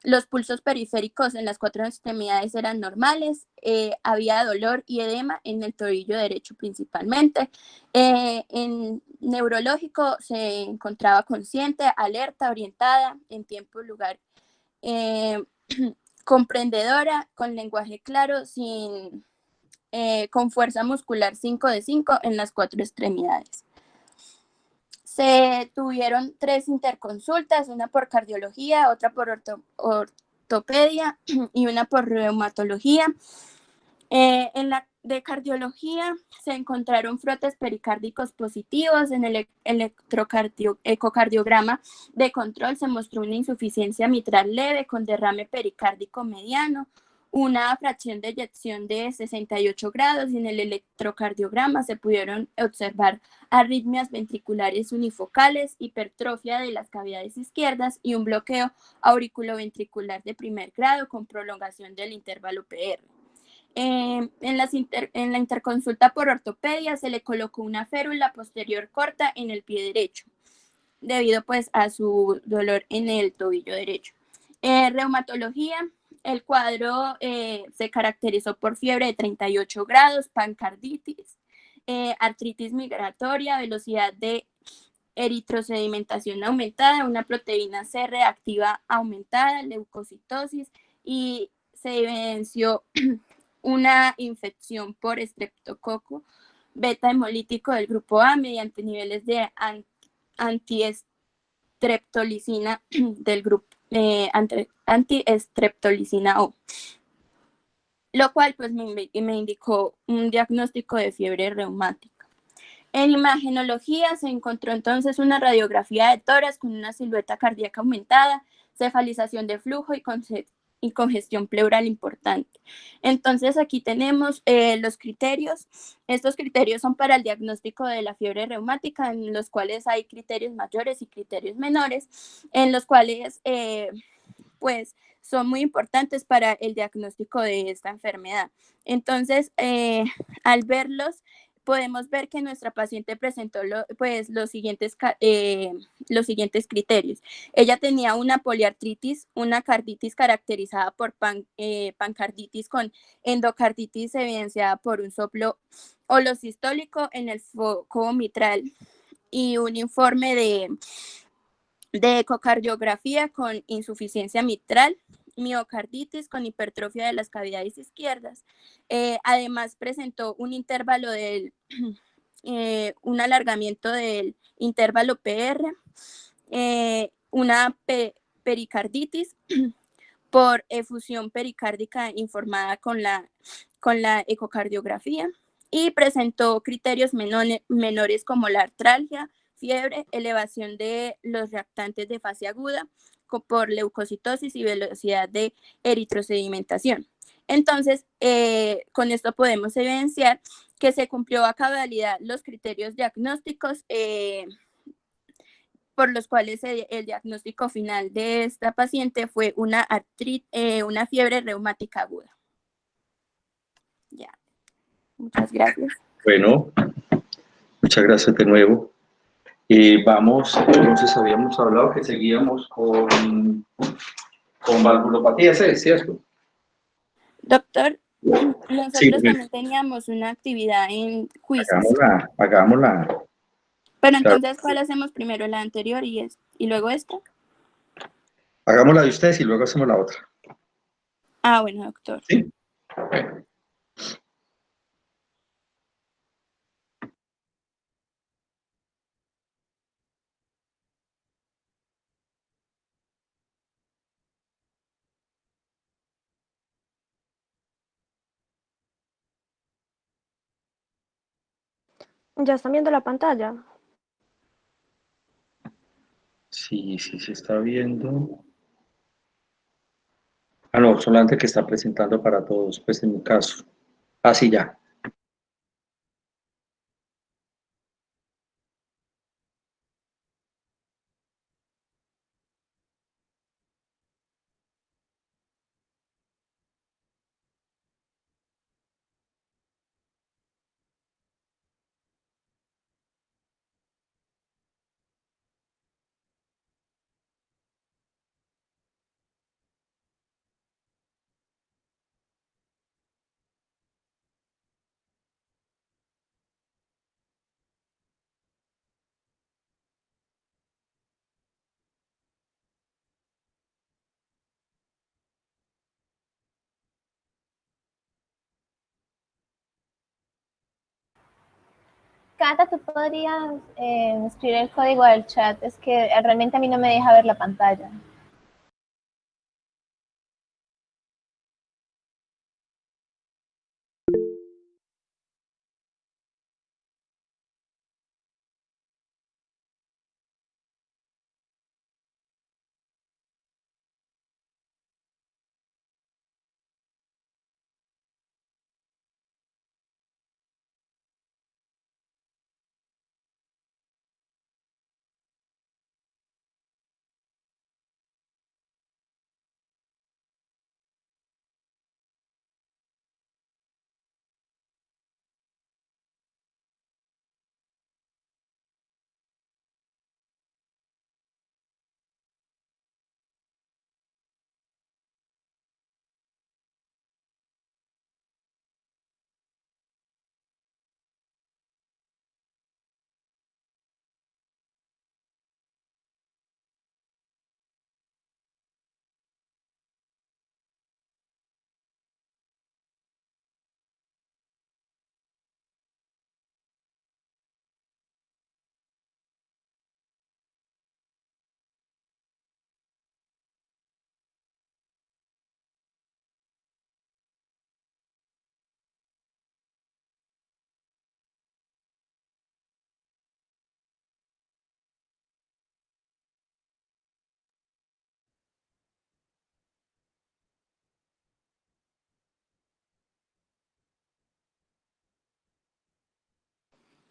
los pulsos periféricos en las 4 extremidades eran normales, había dolor y edema en el tobillo derecho principalmente. En neurológico se encontraba consciente, alerta, orientada, en tiempo y lugar, comprendedora, con lenguaje claro, con fuerza muscular 5 de 5 en las 4 extremidades. Se tuvieron 3 interconsultas, una por cardiología, otra por ortopedia y una por reumatología. En la de cardiología se encontraron frotes pericárdicos positivos. En el ecocardiograma de control se mostró una insuficiencia mitral leve con derrame pericárdico mediano, una fracción de eyección de 68 grados, y en el electrocardiograma se pudieron observar arritmias ventriculares unifocales, hipertrofia de las cavidades izquierdas y un bloqueo auriculoventricular de primer grado con prolongación del intervalo PR. En la interconsulta por ortopedia se le colocó una férula posterior corta en el pie derecho, debido pues a su dolor en el tobillo derecho. Reumatología, el cuadro se caracterizó por fiebre de 38 grados, pancarditis, artritis migratoria, velocidad de eritrosedimentación aumentada, una proteína C reactiva aumentada, leucocitosis, y se evidenció una infección por estreptococo beta hemolítico del grupo A mediante niveles de antiestreptolicina del grupo antiestreptolicina O, lo cual pues me indicó un diagnóstico de fiebre reumática. En imagenología se encontró entonces una radiografía de tórax con una silueta cardíaca aumentada, cefalización de flujo y congestión pleural importante. Entonces aquí tenemos los criterios. Estos criterios son para el diagnóstico de la fiebre reumática, en los cuales hay criterios mayores y criterios menores, en los cuales pues son muy importantes para el diagnóstico de esta enfermedad. Entonces, al verlos, podemos ver que nuestra paciente presentó los siguientes criterios. Ella tenía una poliartritis, una carditis caracterizada por pancarditis con endocarditis evidenciada por un soplo holosistólico en el foco mitral y un informe de ecocardiografía con insuficiencia mitral, miocarditis con hipertrofia de las cavidades izquierdas. Además presentó un intervalo un alargamiento del intervalo PR, una pericarditis por efusión pericárdica informada con la ecocardiografía, y presentó criterios menores como la artralgia, fiebre, elevación de los reactantes de fase aguda por leucocitosis y velocidad de eritrosedimentación. Entonces, con esto podemos evidenciar que se cumplió a cabalidad los criterios diagnósticos por los cuales el diagnóstico final de esta paciente fue una fiebre reumática aguda. Ya, muchas gracias. Bueno, muchas gracias de nuevo. Vamos, entonces habíamos hablado que seguíamos con valvulopatía, ¿sí? ¿Cierto? Doctor, nosotros Sí, también teníamos una actividad en quizzes. hagámosla. Pero Claro. entonces, ¿cuál hacemos primero? ¿La anterior y luego esta? Hagámosla de ustedes y luego hacemos la otra. Ah, bueno, doctor. ¿Sí? Bueno. ¿Ya están viendo la pantalla? Sí, se está viendo. Ah, no, solamente que está presentando para todos, pues en mi caso. Ah, sí, ya. Cata, tú podrías escribir el código del chat, es que realmente a mí no me deja ver la pantalla.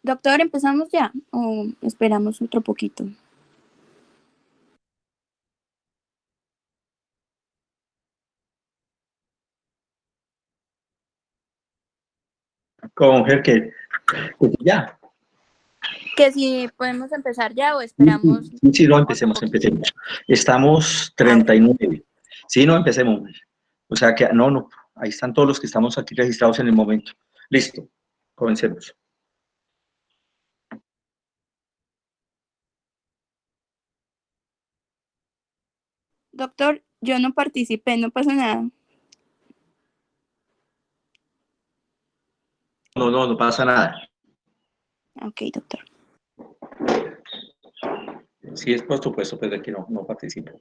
Doctor, ¿empezamos ya o esperamos otro poquito? Con mujer que ya. Que si podemos empezar ya o Sí, esperamos sí, sí, no, otro empecemos, poquito. empecemos. Estamos Ah, ok. 39. Sí, no, empecemos. O sea que, no, no, ahí están todos los que estamos aquí registrados en el momento. Listo, comencemos. Doctor, yo no participé, no pasa nada. No, no, no pasa nada. Ok, doctor. Sí, es por supuesto, pero de que no, no participo.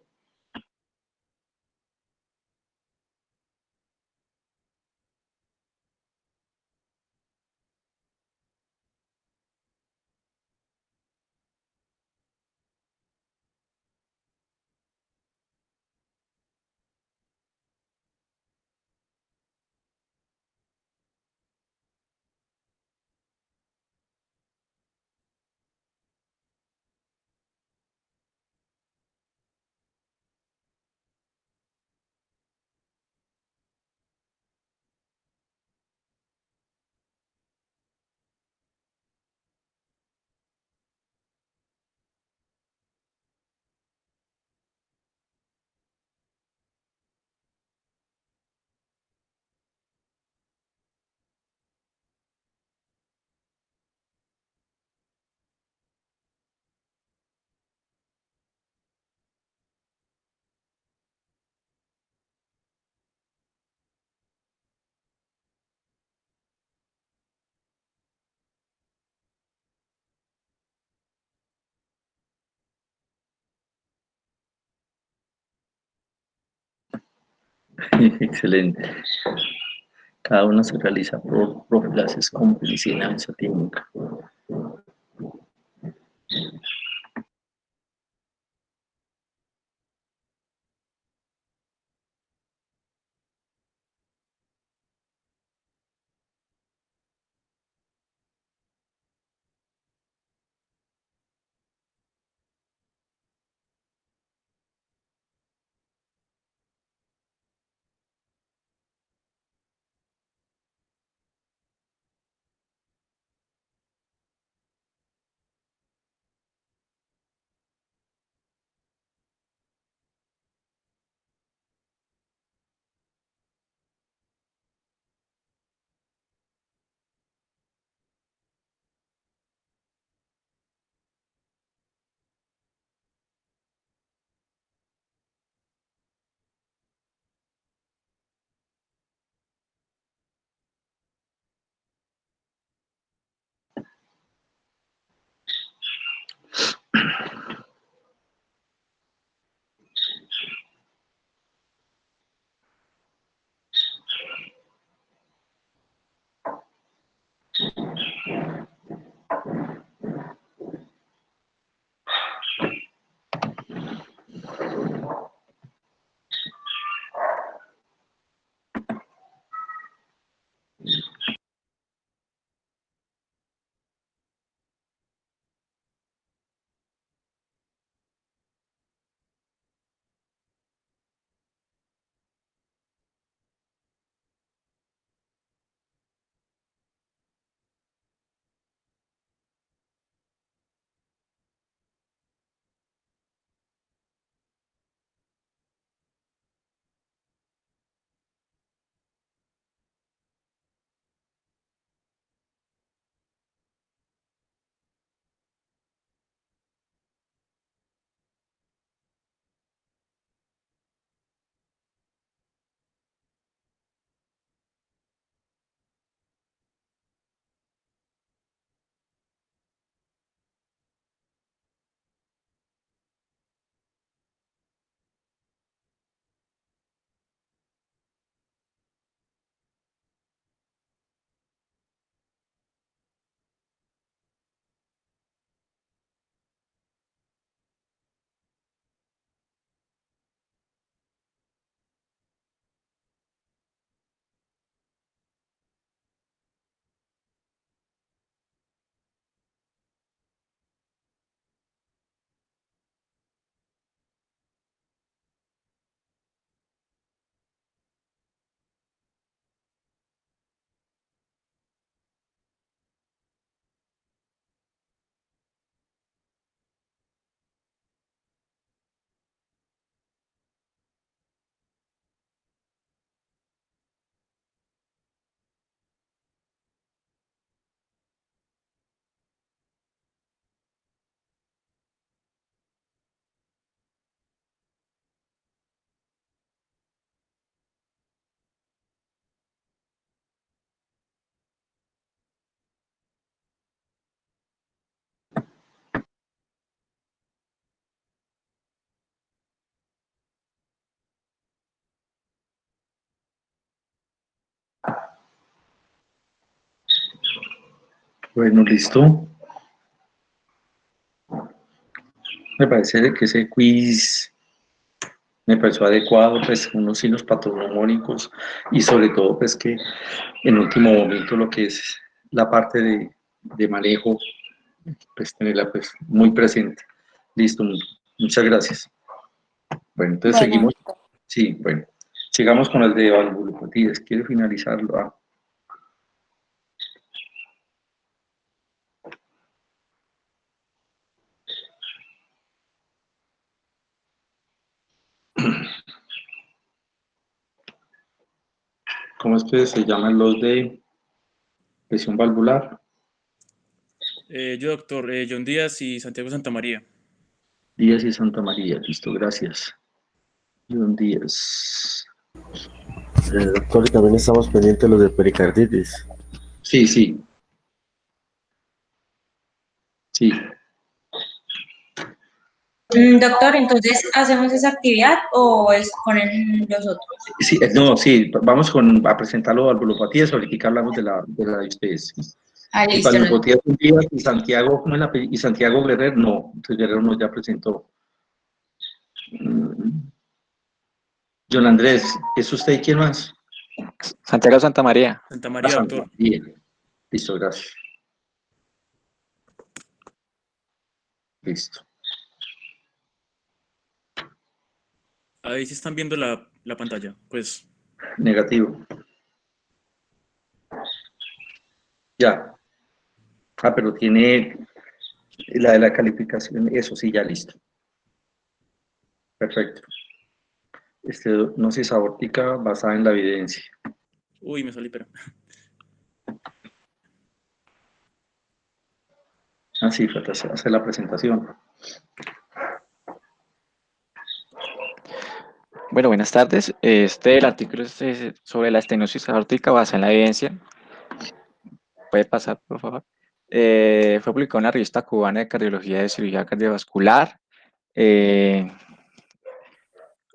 Excelente. Cada uno se realiza profilaxis con penicilina benzatínica. Bueno, listo. Me parece que ese quiz me pareció adecuado, pues unos signos patognomónicos y sobre todo pues que en último momento lo que es la parte de manejo, pues tenerla pues muy presente. Listo, muchas gracias. Bueno, entonces Bueno, seguimos. Sí, bueno, sigamos con el de valvulopatías. ¿Quiere finalizarlo? Ah, ¿cómo es que se llaman los de presión valvular? Yo, doctor, John Díaz y Santiago Santamaría. Díaz y Santa María. Listo, gracias. John Díaz. Doctor, y también estamos pendientes de los de pericarditis. Sí, sí, sí. Doctor, entonces, ¿hacemos esa actividad o exponen los otros? Sí, no, sí, vamos a presentar los valvulopatías, ahorita hablamos de la de ustedes. ¿Sí? Ah, Y listo, no. valvulopatías un día, y Santiago, ¿cómo es y Santiago Guerrero? No, entonces Guerrero no ya presentó. John Andrés, ¿es usted y quién más? Santiago Santamaría. Santamaría, Santa doctor. María. Listo, gracias. Listo. Ahí sí están viendo la pantalla. Pues, Negativo. Ya. Ah, pero tiene la de la calificación, eso sí, ya listo. Perfecto. Estenosis aórtica basada en la evidencia. uy, me salí, pero. Así, falta hacer la presentación. Bueno, buenas tardes. El artículo es sobre la estenosis aórtica basada en la evidencia. Puede pasar, por favor. Fue publicado en la revista cubana de cardiología de cirugía cardiovascular.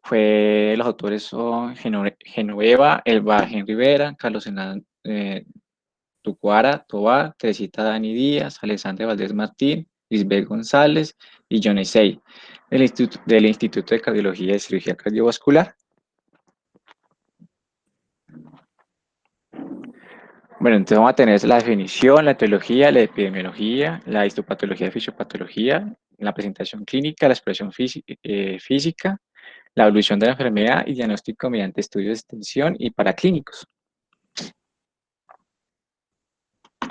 Los autores son Genoveva, Elba Rivera, Carlos Hernández Tucuara Tobar, Teresita Dani Díaz, Alexandre Valdés Martín, Lisbeth González y John Isay, del Instituto de Cardiología y Cirugía Cardiovascular. Bueno, entonces vamos a tener la definición, la etiología, la epidemiología, la histopatología, fisiopatología, la presentación clínica, la expresión física, la evolución de la enfermedad y diagnóstico mediante estudios de extensión y paraclínicos.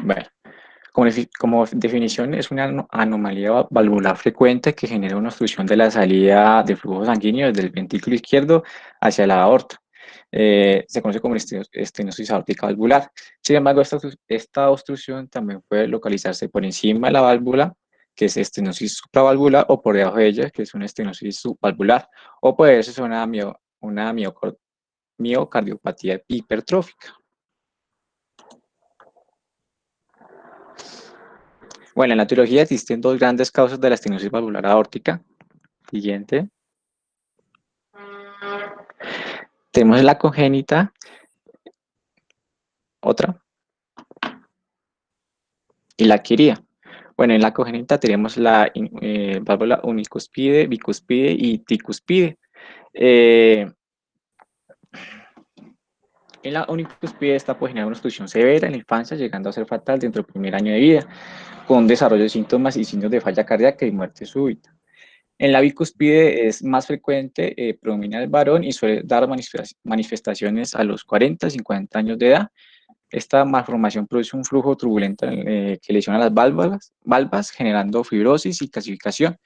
Bueno, como definición, es una anomalía valvular frecuente que genera una obstrucción de la salida de flujo sanguíneo desde el ventrículo izquierdo hacia la aorta. Se conoce como estenosis aórtica valvular. Sin embargo, esta obstrucción también puede localizarse por encima de la válvula, que es estenosis supravalvular, o por debajo de ella, que es una estenosis subvalvular, o puede ser una miocardiopatía hipertrófica. Bueno, en la etiología existen dos grandes causas de la estenosis valvular aórtica. Siguiente. Tenemos la congénita. Otra. Y la adquirida. Bueno, en la congénita tenemos la válvula unicuspide, bicuspide y tricuspide. En la unicuspide esta puede generar una obstrucción severa en la infancia, llegando a ser fatal dentro del primer año de vida, con desarrollo de síntomas y signos de falla cardíaca y muerte súbita. En la bicuspide es más frecuente, predomina el varón y suele dar manifestaciones a los 40, 50 años de edad. Esta malformación produce un flujo turbulento que lesiona las valvas, generando fibrosis y calcificación.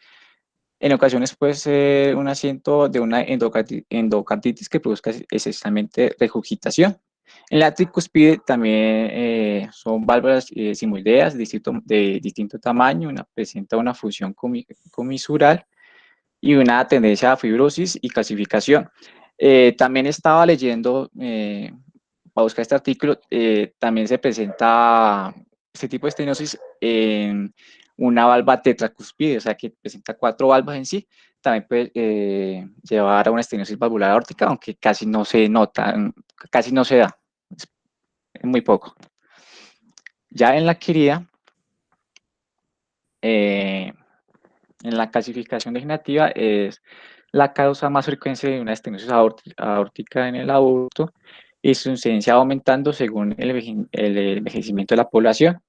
En ocasiones puede ser un asiento de una endocarditis que produzca esencialmente regurgitación. En la tricuspide también son válvulas simoideas de distinto tamaño, presenta una fusión comisural y una tendencia a fibrosis y calcificación. También estaba leyendo, para buscar este artículo, también se presenta este tipo de estenosis en una valva tetracuspide, o sea que presenta 4 valvas en sí. También puede llevar a una estenosis valvular aórtica, aunque casi no se nota, casi no se da, es muy poco. Ya en la adquirida, En la clasificación degenerativa es la causa más frecuente de una estenosis aórtica en el adulto y su incidencia va aumentando según el envejecimiento de la población,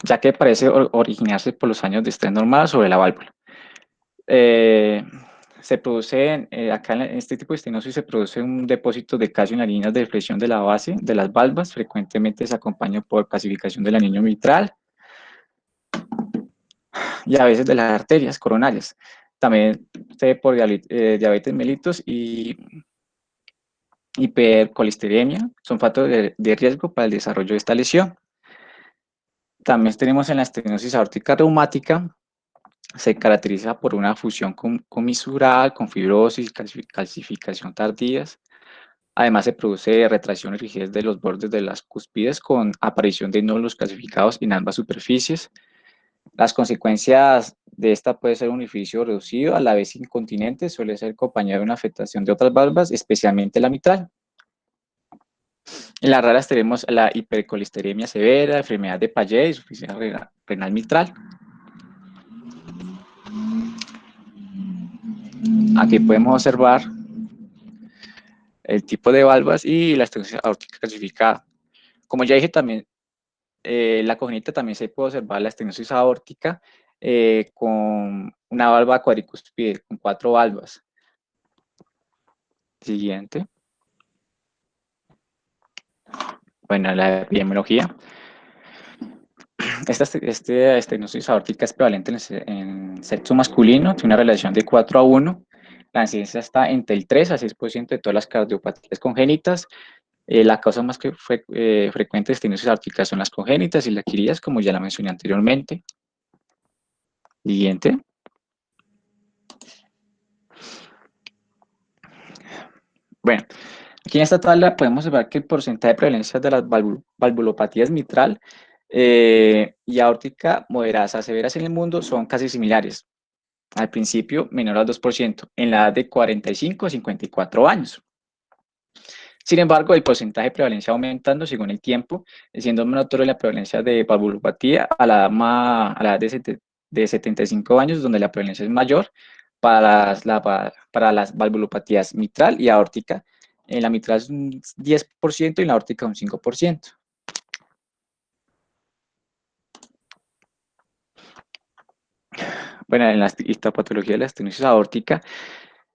ya que parece originarse por los años de estrés normal sobre la válvula. Se produce, acá en este tipo de estenosis se produce un depósito de calcio en las líneas de flexión de la base de las valvas, frecuentemente se acompaña por calcificación del anillo mitral y a veces de las arterias coronarias. También se ve por diabetes mellitus y hipercolesterolemia, son factores de riesgo para el desarrollo de esta lesión. También tenemos en la estenosis aórtica reumática, se caracteriza por una fusión comisural, con fibrosis, calcificación tardías. Además, se produce retracción y rigidez de los bordes de las cúspides con aparición de nódulos calcificados en ambas superficies. Las consecuencias de esta puede ser un orificio reducido, a la vez incontinente, suele ser acompañado de una afectación de otras valvas, especialmente la mitral. En las raras tenemos la hipercolesterolemia severa, enfermedad de Paget y insuficiencia renal mitral. Aquí podemos observar el tipo de valvas y la estenosis aórtica calcificada. Como ya dije, también la congénita también se puede observar la estenosis aórtica con una valva cuadricúspide, con 4 valvas. Siguiente. Bueno, la epidemiología. Esta estenosis aórtica es prevalente en sexo masculino, tiene una relación de 4:1. La incidencia está entre el 3 a 6% de todas las cardiopatías congénitas. La causa más frecuente de estenosis aórtica son las congénitas y las adquiridas, como ya la mencioné anteriormente. Siguiente. Bueno, aquí en esta tabla podemos ver que el porcentaje de prevalencia de las valvulopatías mitral y aórtica moderadas a severas en el mundo son casi similares. Al principio, menor al 2%, en la edad de 45 a 54 años. Sin embargo, el porcentaje de prevalencia va aumentando según el tiempo, siendo más notorio la prevalencia de valvulopatía a la edad de 75 años, donde la prevalencia es mayor para las valvulopatías mitral y aórtica. En la mitral es un 10% y en la aórtica un 5%. Bueno, en la histopatología de la estenosis aórtica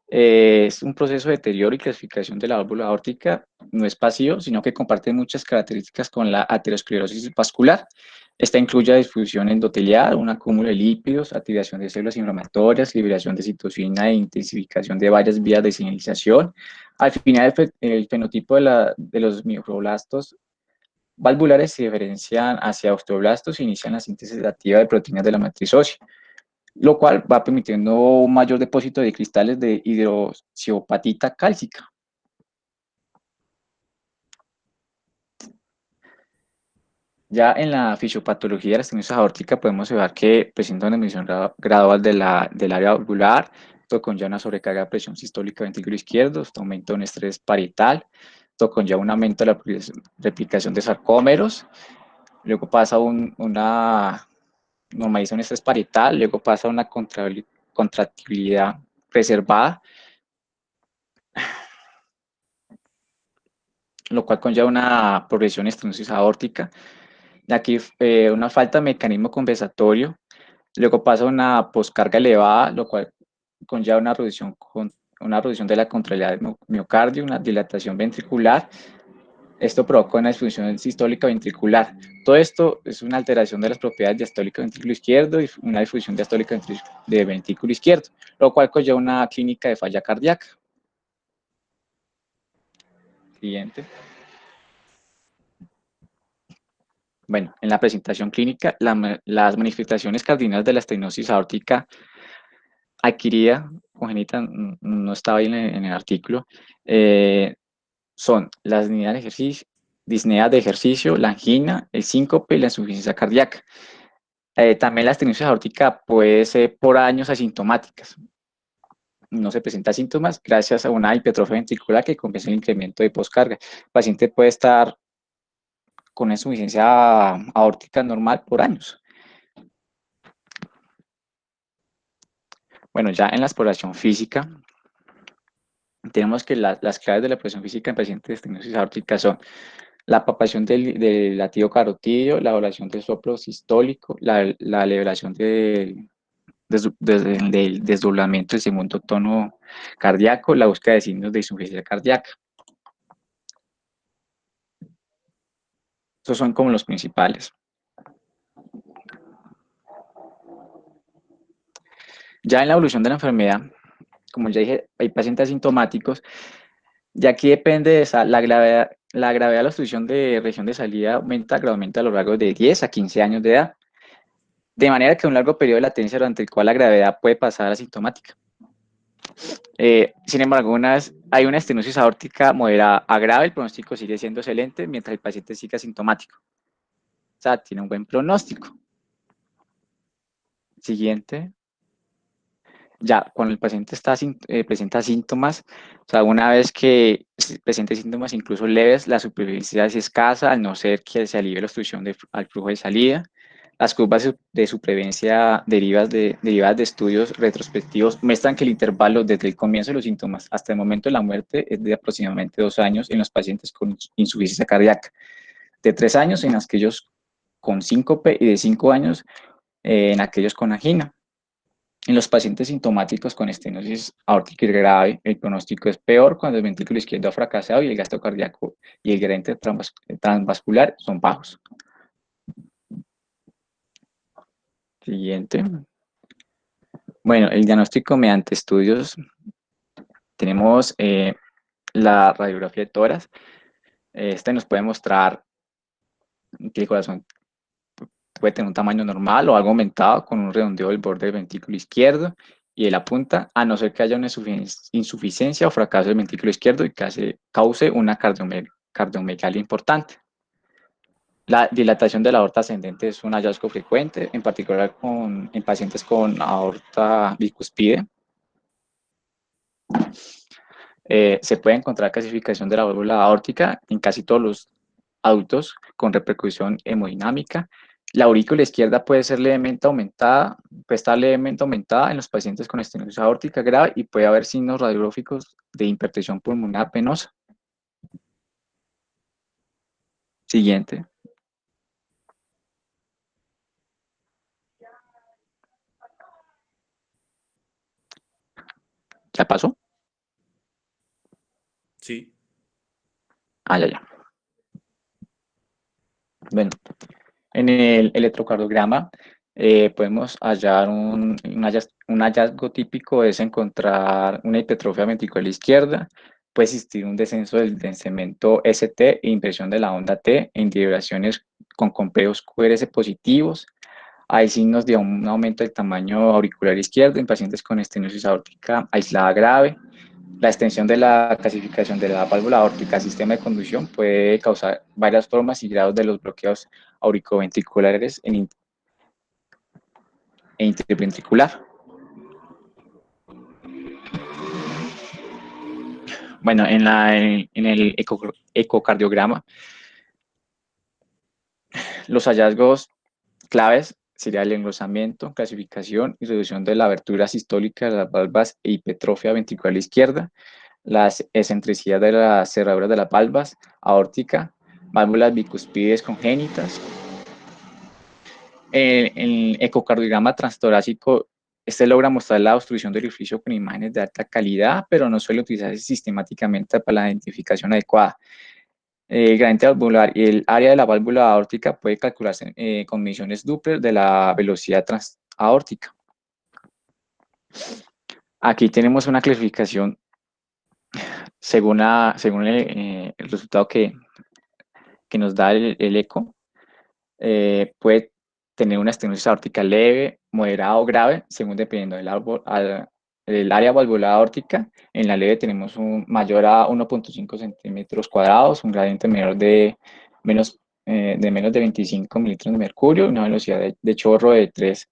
es un proceso de deterioro y clasificación de la válvula aórtica, no es pasivo, sino que comparte muchas características con la aterosclerosis vascular. Esta incluye difusión endotelial, un acúmulo de lípidos, activación de células inflamatorias, liberación de citocina e intensificación de varias vías de señalización. Al final, el fenotipo de los miofiblastos valvulares se diferencian hacia osteoblastos e inician la síntesis activa de proteínas de la matriz ósea, lo cual va permitiendo un mayor depósito de cristales de hidroxiapatita cálcica. Ya en la fisiopatología de la estenosis aórtica podemos ver que presenta una disminución gradual del área valvular, esto conlleva una sobrecarga de presión sistólica ventrículo izquierdo, esto aumenta un estrés parietal, esto conlleva un aumento de la replicación de sarcómeros, luego pasa una normaliza un estrés parietal, luego pasa a una contractilidad preservada, lo cual conlleva una progresión de estenosis aórtica. Aquí una falta de mecanismo compensatorio, luego pasa una poscarga elevada, lo cual conlleva una reducción de la contractilidad del miocardio, una dilatación ventricular. Esto provoca una disfunción sistólica ventricular. Todo esto es una alteración de las propiedades diastólicas del ventrículo izquierdo y una disfunción diastólica del ventrículo izquierdo, lo cual conlleva una clínica de falla cardíaca. Siguiente. Bueno, en la presentación clínica, las manifestaciones cardinales de la estenosis aórtica adquirida, congénita, no estaba ahí en el artículo, son las disneas de ejercicio, la angina, el síncope y la insuficiencia cardíaca. También la estenosis aórtica puede ser por años asintomáticas. No se presenta síntomas gracias a una hipertrofia ventricular que compensa el incremento de poscarga. El paciente puede estar con insuficiencia aórtica normal por años. Bueno, ya en la exploración física, tenemos que las claves de la exploración física en pacientes de estenosis aórtica son la palpación del latido carotídeo, la evaluación del soplo sistólico, la elevación del desdoblamiento del segundo tono cardíaco, la búsqueda de signos de insuficiencia cardíaca. Estos son como los principales. Ya en la evolución de la enfermedad, como ya dije, hay pacientes asintomáticos, y aquí depende de la gravedad de la obstrucción de región de salida aumenta gradualmente a lo largo de 10 a 15 años de edad, de manera que un largo periodo de latencia durante el cual la gravedad puede pasar asintomática. Sin embargo, hay una estenosis aórtica moderada a grave, el pronóstico sigue siendo excelente mientras el paciente sigue asintomático. O sea, tiene un buen pronóstico. Siguiente. Ya, cuando el paciente presenta síntomas, o sea, una vez que presente síntomas incluso leves, la supervivencia es escasa, al no ser que se alivie la obstrucción al flujo de salida. Las curvas de supervivencia derivadas de estudios retrospectivos muestran que el intervalo desde el comienzo de los síntomas hasta el momento de la muerte es de aproximadamente 2 años en los pacientes con insuficiencia cardíaca, de 3 años en aquellos con síncope y de 5 años en aquellos con angina. En los pacientes sintomáticos con estenosis aórtica grave, el pronóstico es peor cuando el ventrículo izquierdo ha fracasado y el gasto cardíaco y el gradiente transvascular son bajos. Siguiente. Bueno, el diagnóstico mediante estudios. Tenemos la radiografía de tórax. Este nos puede mostrar que el corazón puede tener un tamaño normal o algo aumentado con un redondeo del borde del ventrículo izquierdo y de la punta, a no ser que haya una insuficiencia o fracaso del ventrículo izquierdo y cause una cardiomegalia importante. La dilatación de la aorta ascendente es un hallazgo frecuente, en particular en pacientes con aorta bicuspide. Se puede encontrar clasificación de la válvula aórtica en casi todos los adultos con repercusión hemodinámica. La aurícula izquierda puede ser levemente aumentada, puede estar levemente aumentada en los pacientes con estenosis aórtica grave y puede haber signos radiográficos de hipertensión pulmonar venosa. Siguiente. ¿Ya pasó? Sí. Ya. Bueno, en el electrocardiograma podemos hallar un hallazgo típico es encontrar una hipertrofia ventricular izquierda, puede existir un descenso del segmento ST e inversión de la onda T en vibraciones con complejos QRS positivos. Hay signos de un aumento del tamaño auricular izquierdo en pacientes con estenosis aórtica aislada grave. La extensión de la clasificación de la válvula aórtica al sistema de conducción puede causar varias formas y grados de los bloqueos auricoventriculares e interventricular. Bueno, en el ecocardiograma, los hallazgos claves sería el engrosamiento, clasificación y reducción de la abertura sistólica de las válvulas e hipertrofia ventricular izquierda, las excentricidades de las cerraduras de las válvulas aórtica, válvulas bicuspides congénitas. En el ecocardiograma transtorácico, este logra mostrar la obstrucción del orificio con imágenes de alta calidad, pero no suele utilizarse sistemáticamente para la identificación adecuada. El gradiente valvular y el área de la válvula aórtica puede calcularse con mediciones Doppler de la velocidad transaórtica. Aquí tenemos una clasificación según el resultado que nos da el eco. Puede tener una estenosis aórtica leve, moderada o grave, según dependiendo del área valvular aórtica. En la leve tenemos un mayor a 1.5 centímetros cuadrados, un gradiente menor de menos de 25 mililitros de mercurio y una velocidad de chorro de 3.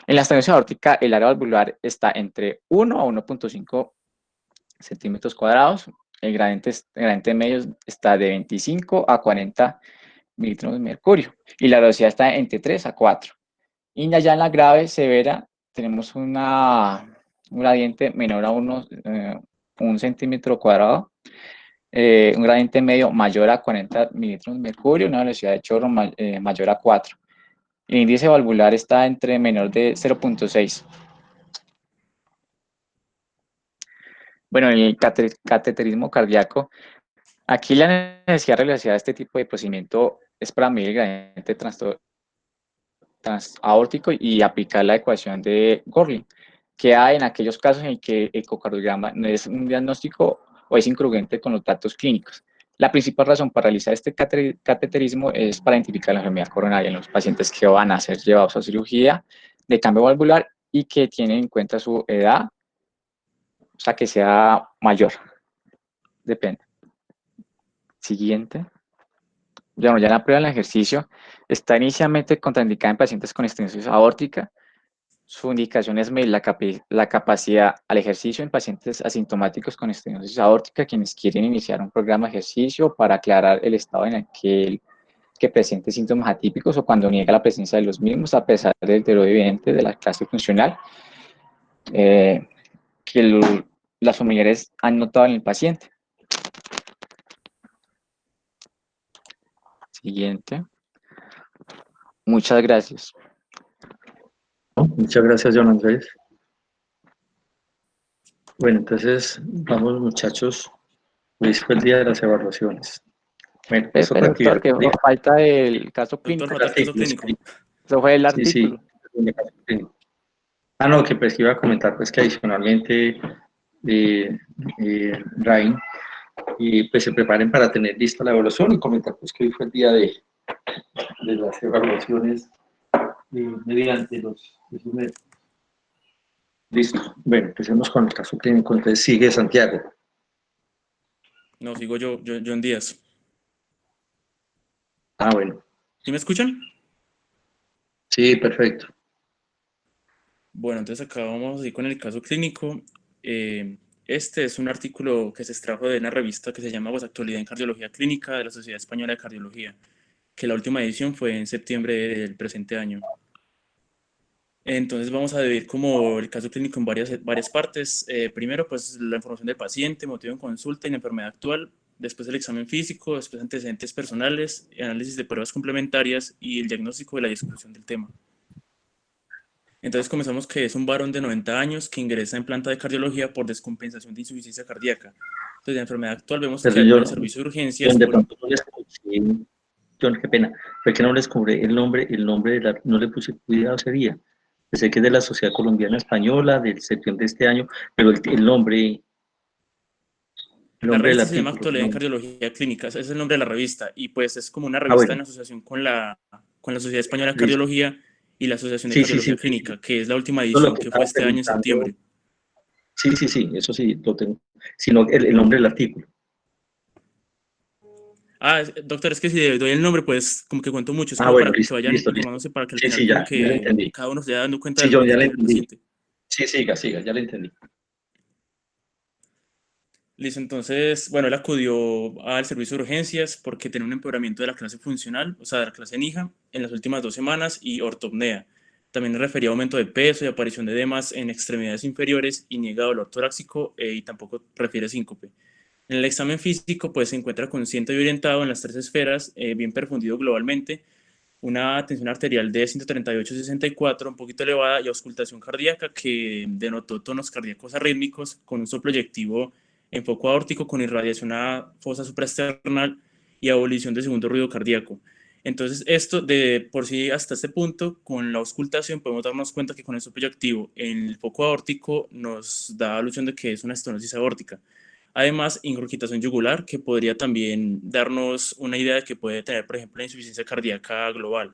En la estenosis aórtica, el área valvular está entre 1 a 1.5 centímetros cuadrados, el gradiente medio está de 25 a 40 mililitros de mercurio y la velocidad está entre 3 a 4. Y allá en la grave severa tenemos un gradiente menor a 1 centímetro cuadrado, un gradiente medio mayor a 40 mililitros de mercurio, una velocidad de chorro mayor a 4. El índice valvular está entre menor de 0.6. Bueno, el cateterismo cardíaco, aquí la necesidad de realizar este tipo de procedimiento es para medir el gradiente transaórtico y aplicar la ecuación de Gorlin, que hay en aquellos casos en que el ecocardiograma no es un diagnóstico o es incongruente con los datos clínicos. La principal razón para realizar este cateterismo es para identificar la enfermedad coronaria en los pacientes que van a ser llevados a cirugía de cambio valvular y que tienen en cuenta su edad, o sea, que sea mayor. Depende. Siguiente. Ya la prueba del ejercicio está inicialmente contraindicada en pacientes con estenosis aórtica. Su indicación es medir la capacidad al ejercicio en pacientes asintomáticos con estenosis aórtica, quienes quieren iniciar un programa de ejercicio para aclarar el estado en aquel que presente síntomas atípicos o cuando niega la presencia de los mismos, a pesar del deterioro evidente de la clase funcional que las familiares han notado en el paciente. Siguiente. Muchas gracias. Muchas gracias, John Andrés. Bueno, entonces, vamos, muchachos. Hoy fue el día de las evaluaciones. Bueno, es otra Pero, doctor, actividad. que falta el caso Doctor, clínico. falta el caso clínico. Eso fue el Sí, artículo. sí. Ah, no, que pues iba a comentar pues que adicionalmente Rain, y pues se preparen para tener lista la evaluación y comentar pues que hoy fue el día de las evaluaciones mediante los médicos. Listo. Bueno, empecemos con el caso clínico. Entonces sigue Santiago. No, sigo yo, John Díaz. Ah, bueno. ¿Sí me escuchan? Sí, perfecto. Bueno, entonces acá vamos a ir con el caso clínico. Este es un artículo que se extrajo de una revista que se llama Actualidad en Cardiología Clínica de la Sociedad Española de Cardiología, que la última edición fue en septiembre del presente año. Entonces vamos a dividir como el caso clínico en varias partes. Primero, pues la información del paciente, motivo de consulta y la enfermedad actual. Después el examen físico, después antecedentes personales, análisis de pruebas complementarias y el diagnóstico de la discusión del tema. Entonces comenzamos que es un varón de 90 años que ingresa en planta de cardiología por descompensación de insuficiencia cardíaca. Entonces la enfermedad actual vemos Pero que yo, en el servicio de urgencias... de pronto no les escuché, John, qué pena, fue que no les cobré el nombre no le puse cuidado ese día. Pensé que es de la Sociedad Colombiana Española, del septiembre de este año, pero el nombre La del revista se llama artículo. Actualidad en No. Cardiología Clínica, ese es el nombre de la revista, y pues es como una Ah, revista bueno, en asociación con la Sociedad Española de listo. Cardiología y la Asociación de Sí, sí, sí. Cardiología Clínica, que es la última Eso es lo edición que que fue estaba este año en preguntando. septiembre. Sí, eso sí, lo tengo. Sino el nombre del artículo. Ah, doctor, es que si doy el nombre, pues como que cuento mucho, es Ah, como bueno, para que listo, vayan listo. informándose para que al Sí, final sí, como ya le que entendí. cada uno se vaya dando cuenta Sí, de lo yo que ya tiene le que hacer el entendí. paciente. Sí, siga, ya le entendí. Listo, entonces, bueno, él acudió al servicio de urgencias porque tenía un empeoramiento de la clase funcional, o sea, de la clase NIJA, en las últimas 2 semanas y ortopnea. También refería a aumento de peso y aparición de edemas en extremidades inferiores y niega dolor torácico y tampoco refiere síncope. En el examen físico, pues se encuentra consciente y orientado en las 3 esferas, bien perfundido globalmente, una tensión arterial de 138/64, un poquito elevada, y auscultación cardíaca que denotó tonos cardíacos arrítmicos con un soplo eyectivo en foco aórtico con irradiación a fosa supraesternal y abolición de segundo ruido cardíaco. Entonces, esto de por sí hasta este punto, con la auscultación podemos darnos cuenta que con el soplo eyectivo en el foco aórtico nos da alusión de que es una estenosis aórtica. Además, ingurgitación yugular, que podría también darnos una idea de que puede tener, por ejemplo, la insuficiencia cardíaca global.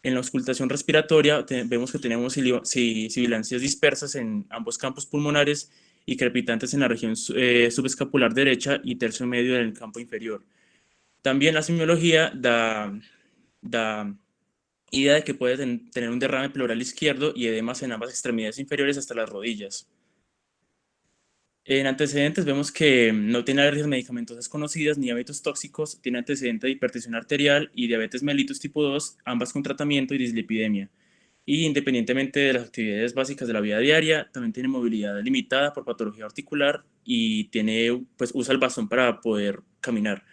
En la auscultación respiratoria vemos que tenemos sibilancias dispersas en ambos campos pulmonares y crepitantes en la región subescapular derecha y tercio medio del campo inferior. También la semiología da idea de que puede tener un derrame pleural izquierdo y edemas en ambas extremidades inferiores hasta las rodillas. En antecedentes vemos que no tiene alergias medicamentosas conocidas ni hábitos tóxicos, tiene antecedente de hipertensión arterial y diabetes mellitus tipo 2, ambas con tratamiento y dislipidemia. Y independientemente de las actividades básicas de la vida diaria, también tiene movilidad limitada por patología articular y tiene, pues, usa el bastón para poder caminar.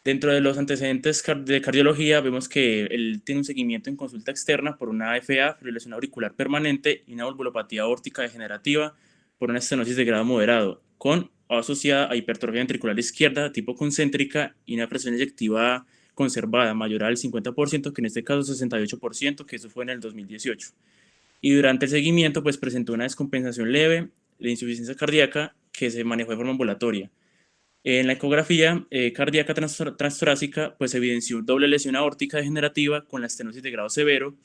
Dentro de los antecedentes de cardiología, vemos que él tiene un seguimiento en consulta externa por una FA, fibrilación auricular permanente, y una valvulopatía aórtica degenerativa por una estenosis de grado moderado, con o asociada a hipertrofia ventricular izquierda tipo concéntrica y una presión eyectiva conservada mayor al 50%, que en este caso 68%, que eso fue en el 2018. Y durante el seguimiento, pues presentó una descompensación leve de insuficiencia cardíaca que se manejó de forma ambulatoria. En la ecografía cardíaca transtorácica, pues evidenció doble lesión aórtica degenerativa con la estenosis de grado severo,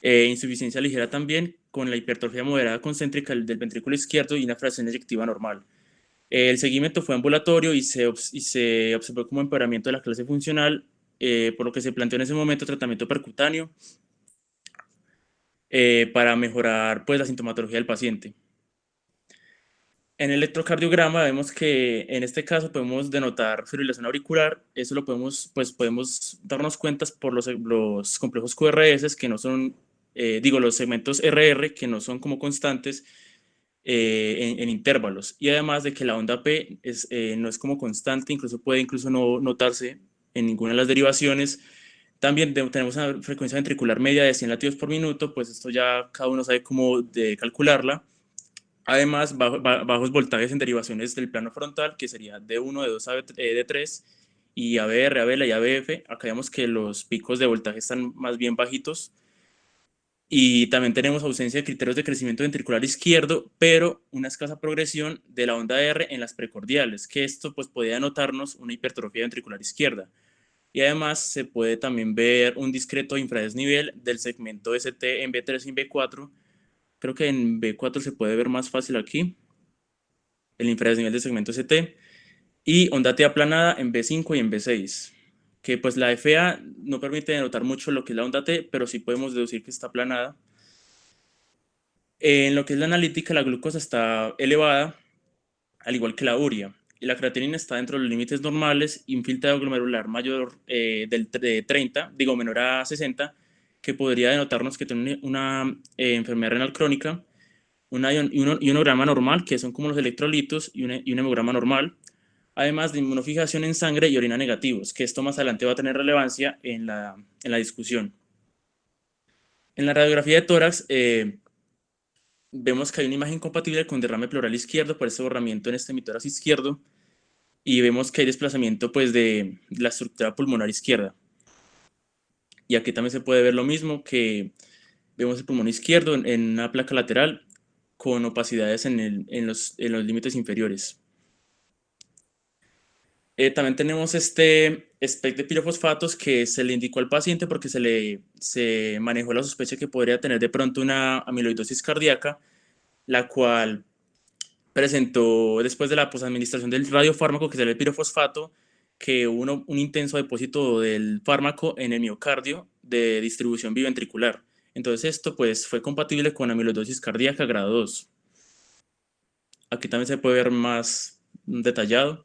insuficiencia ligera también con la hipertrofia moderada concéntrica del ventrículo izquierdo y una fracción eyectiva normal. El seguimiento fue ambulatorio y se observó como empeoramiento de la clase funcional, por lo que se planteó en ese momento tratamiento percutáneo para mejorar, pues, la sintomatología del paciente. En el electrocardiograma vemos que en este caso podemos denotar fibrilación auricular. Eso lo podemos darnos cuenta por los complejos QRS que no son, los segmentos RR que no son como constantes en intervalos. Y además de que la onda P no es como constante, puede no notarse en ninguna de las derivaciones. También tenemos una frecuencia ventricular media de 100 latidos por minuto, pues esto ya cada uno sabe cómo de calcularla. Además, bajos voltajes en derivaciones del plano frontal, que sería D1, D2, D3, y ABR, ABELA y ABF. Acá vemos que los picos de voltaje están más bien bajitos. Y también tenemos ausencia de criterios de crecimiento ventricular izquierdo, pero una escasa progresión de la onda R en las precordiales, que esto pues podría denotarnos una hipertrofia ventricular izquierda. Y además se puede también ver un discreto infradesnivel del segmento ST en B3 y en B4. Creo que en B4 se puede ver más fácil aquí, el infradesnivel del segmento ST, y onda T aplanada en B5 y en B6, que pues la FA no permite denotar mucho lo que es la onda T, pero sí podemos deducir que está aplanada. En lo que es la analítica, la glucosa está elevada, al igual que la urea, y la creatinina está dentro de los límites normales, y un filtrado glomerular mayor de 30, menor a 60, que podría denotarnos que tiene una enfermedad renal crónica, un ionograma normal, que son como los electrolitos, y un hemograma normal, además de inmunofijación en sangre y orina negativos, que esto más adelante va a tener relevancia en la discusión. En la radiografía de tórax, vemos que hay una imagen compatible con derrame pleural izquierdo por este borramiento en este hemitórax izquierdo, y vemos que hay desplazamiento pues de la estructura pulmonar izquierda. Y aquí también se puede ver lo mismo, que vemos el pulmón izquierdo en una placa lateral con opacidades en los límites inferiores. También tenemos este SPECT de pirofosfatos que se le indicó al paciente porque se manejó la sospecha que podría tener de pronto una amiloidosis cardíaca, la cual presentó después de la posadministración del radiofármaco, que es el pirofosfato, que hubo un intenso depósito del fármaco en el miocardio de distribución biventricular. Entonces esto pues fue compatible con amiloidosis cardíaca grado 2. Aquí también se puede ver más detallado.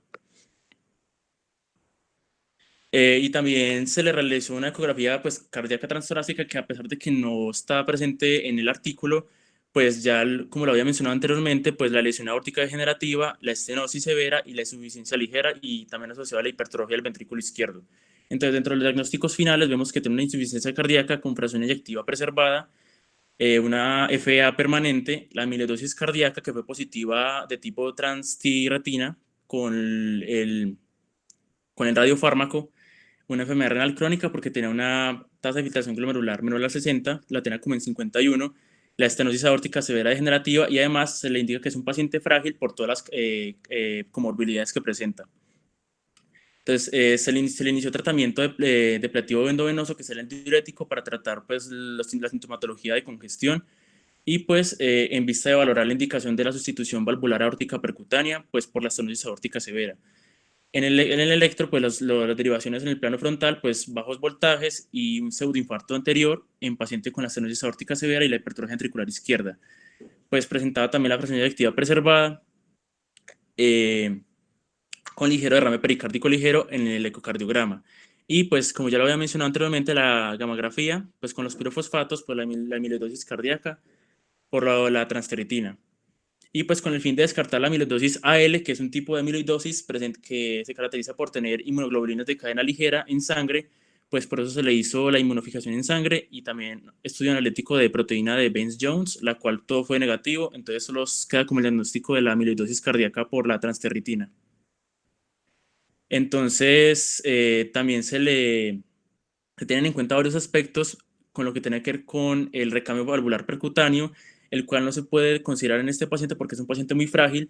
Y también se le realizó una ecografía pues, cardíaca transtorácica, que a pesar de que no está presente en el artículo, pues ya, como lo había mencionado anteriormente, pues la lesión aórtica degenerativa, la estenosis severa y la insuficiencia ligera, y también asociada a la hipertrofia del ventrículo izquierdo. Entonces, dentro de los diagnósticos finales vemos que tiene una insuficiencia cardíaca con fracción eyectiva preservada, una FA permanente, la amiloidosis cardíaca que fue positiva de tipo trans-T-retina con el radiofármaco, una enfermedad renal crónica porque tenía una tasa de filtración glomerular menor a 60, la tenía como en 51, la estenosis aórtica severa degenerativa, y además se le indica que es un paciente frágil por todas las comorbilidades que presenta. Entonces se le inició tratamiento de depletivo endovenoso, que es el antidiurético, para tratar pues, la sintomatología de congestión, y pues en vista de valorar la indicación de la sustitución valvular aórtica percutánea pues, por la estenosis aórtica severa. En el electro, pues las derivaciones en el plano frontal, pues bajos voltajes y un pseudoinfarto anterior en paciente con la estenosis aórtica severa y la hipertrofia ventricular izquierda. pues presentaba también la frecuencia activa preservada, con ligero derrame pericárdico ligero en el ecocardiograma. Y pues como ya lo había mencionado anteriormente, la gamografía, pues con los pirofosfatos, pues la amiloidosis cardíaca por la transferritina. Y pues con el fin de descartar la amiloidosis AL, que es un tipo de amiloidosis que se caracteriza por tener inmunoglobulinas de cadena ligera en sangre, pues por eso se le hizo la inmunofijación en sangre y también estudio analítico de proteína de Baines-Jones, la cual todo fue negativo, entonces solo queda como el diagnóstico de la amiloidosis cardíaca por la transferritina. Entonces, también se tienen en cuenta varios aspectos con lo que tiene que ver con el recambio valvular percutáneo, el cual no se puede considerar en este paciente porque es un paciente muy frágil,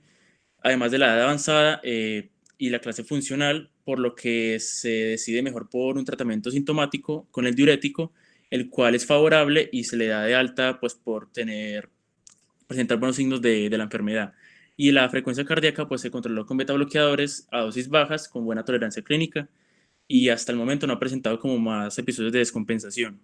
además de la edad avanzada y la clase funcional, por lo que se decide mejor por un tratamiento sintomático con el diurético, el cual es favorable y se le da de alta pues por presentar buenos signos de la enfermedad. Y la frecuencia cardíaca pues se controló con beta bloqueadores a dosis bajas con buena tolerancia clínica y hasta el momento no ha presentado como más episodios de descompensación.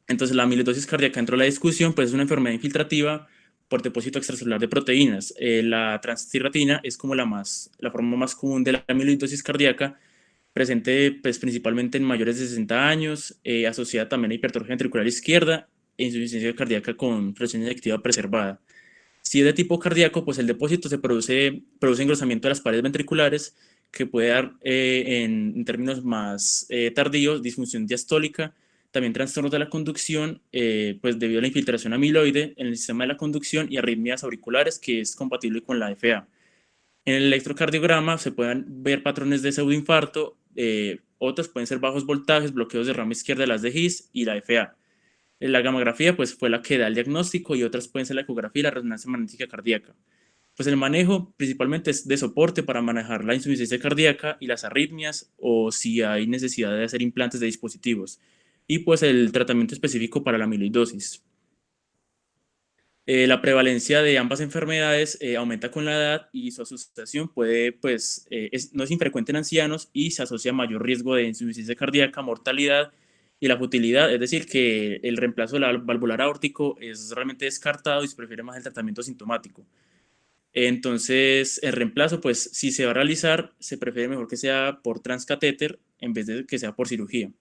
Entonces la amiloidosis cardíaca entró a la discusión, pues es una enfermedad infiltrativa por depósito extracelular de proteínas. La transtirratina es como la forma más común de la amiloidosis cardíaca, presente pues, principalmente en mayores de 60 años, asociada también a hipertrofia ventricular izquierda e insuficiencia cardíaca con frecuencia activa preservada. Si es de tipo cardíaco, pues el depósito produce engrosamiento de las paredes ventriculares, que puede dar, en términos más tardíos, disfunción diastólica, también trastornos de la conducción, pues debido a la infiltración amiloide en el sistema de la conducción y arritmias auriculares, que es compatible con la FA. En el electrocardiograma se pueden ver patrones de pseudoinfarto, otros pueden ser bajos voltajes, bloqueos de rama izquierda de las de His y la FA. La gamografía pues fue la que da el diagnóstico y otras pueden ser la ecografía y la resonancia magnética cardíaca. Pues el manejo principalmente es de soporte para manejar la insuficiencia cardíaca y las arritmias o si hay necesidad de hacer implantes de dispositivos. Y pues el tratamiento específico para la amiloidosis. La prevalencia de ambas enfermedades aumenta con la edad y su asociación puede, pues, no es infrecuente en ancianos y se asocia a mayor riesgo de insuficiencia cardíaca, mortalidad y la futilidad, es decir, que el reemplazo del valvular aórtico es realmente descartado y se prefiere más el tratamiento sintomático. Entonces, el reemplazo, pues, si se va a realizar, se prefiere mejor que sea por transcatéter en vez de que sea por cirugía.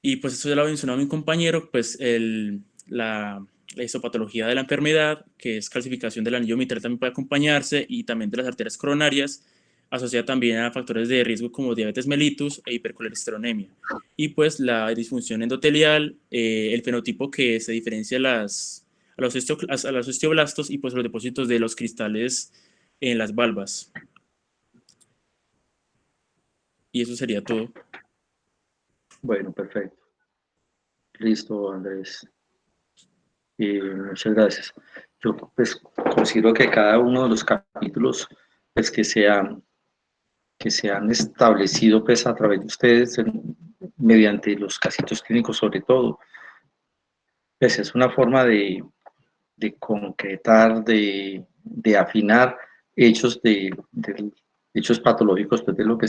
Y pues esto ya lo ha mencionado mi compañero, pues la histopatología de la enfermedad, que es calcificación del anillo mitral, también puede acompañarse, y también de las arterias coronarias, asociada también a factores de riesgo como diabetes mellitus e hipercolesterolemia. Y pues la disfunción endotelial, el fenotipo que se diferencia a los osteoblastos y pues los depósitos de los cristales en las valvas. Y eso sería todo. Bueno, perfecto. Listo, Andrés. Muchas gracias. Yo pues considero que cada uno de los capítulos pues, que se han establecido pues, a través de ustedes mediante los casitos clínicos sobre todo, pues es una forma de concretar, de afinar hechos, hechos patológicos pues, de lo que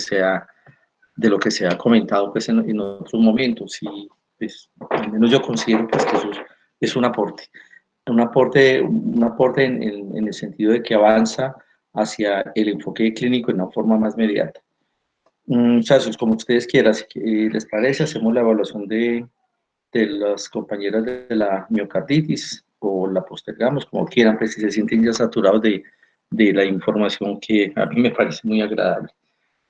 se ha comentado pues, en otros momentos y pues, al menos yo considero pues, que eso es un aporte en el sentido de que avanza hacia el enfoque clínico de una forma más inmediata. Muchachos, como ustedes quieran, si les parece, hacemos la evaluación de las compañeras de la miocarditis o la postergamos, como quieran, pues si se sienten ya saturados de la información que a mí me parece muy agradable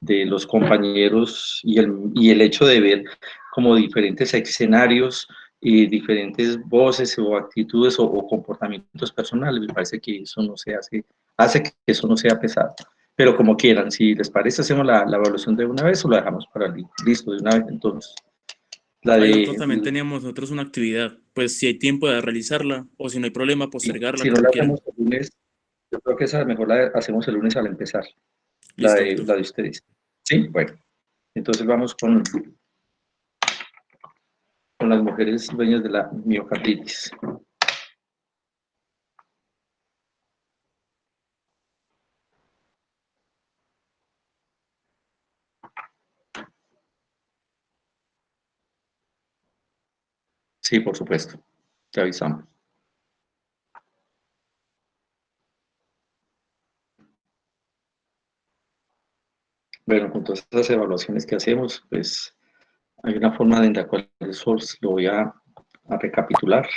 de los compañeros y el hecho de ver como diferentes escenarios y diferentes voces o actitudes o comportamientos personales. Me parece que eso no se hace que eso no sea pesado. Pero como quieran, si les parece, hacemos la evaluación de una vez o la dejamos para listo de una vez entonces. Ahí nosotros también teníamos nosotros una actividad, pues si hay tiempo de realizarla o si no hay problema, postergarla, si no como la quieran. hacemos el lunes, yo creo que esa mejor la hacemos el lunes al empezar, Listo, la de ustedes. ¿Sí? Bueno, entonces vamos con las mujeres dueñas de la miocarditis. Sí, por supuesto. te avisamos. Bueno, con todas esas evaluaciones que hacemos, pues hay una forma en la cual eso lo voy a recapitular.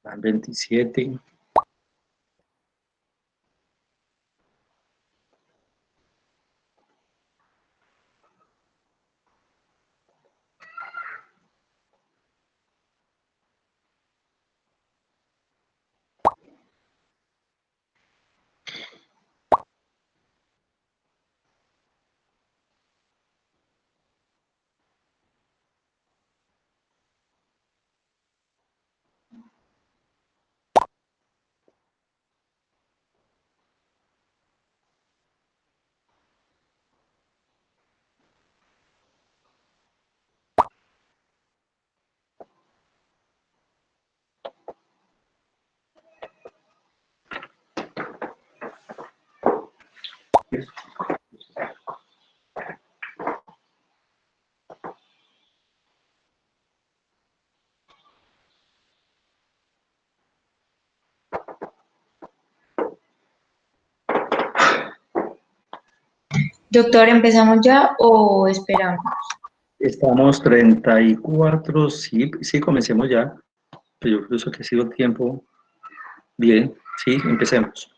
Van 27. Doctor, ¿empezamos ya o esperamos? Estamos 34, sí, sí, comencemos ya. Yo creo que ha sido tiempo bien, sí, empecemos.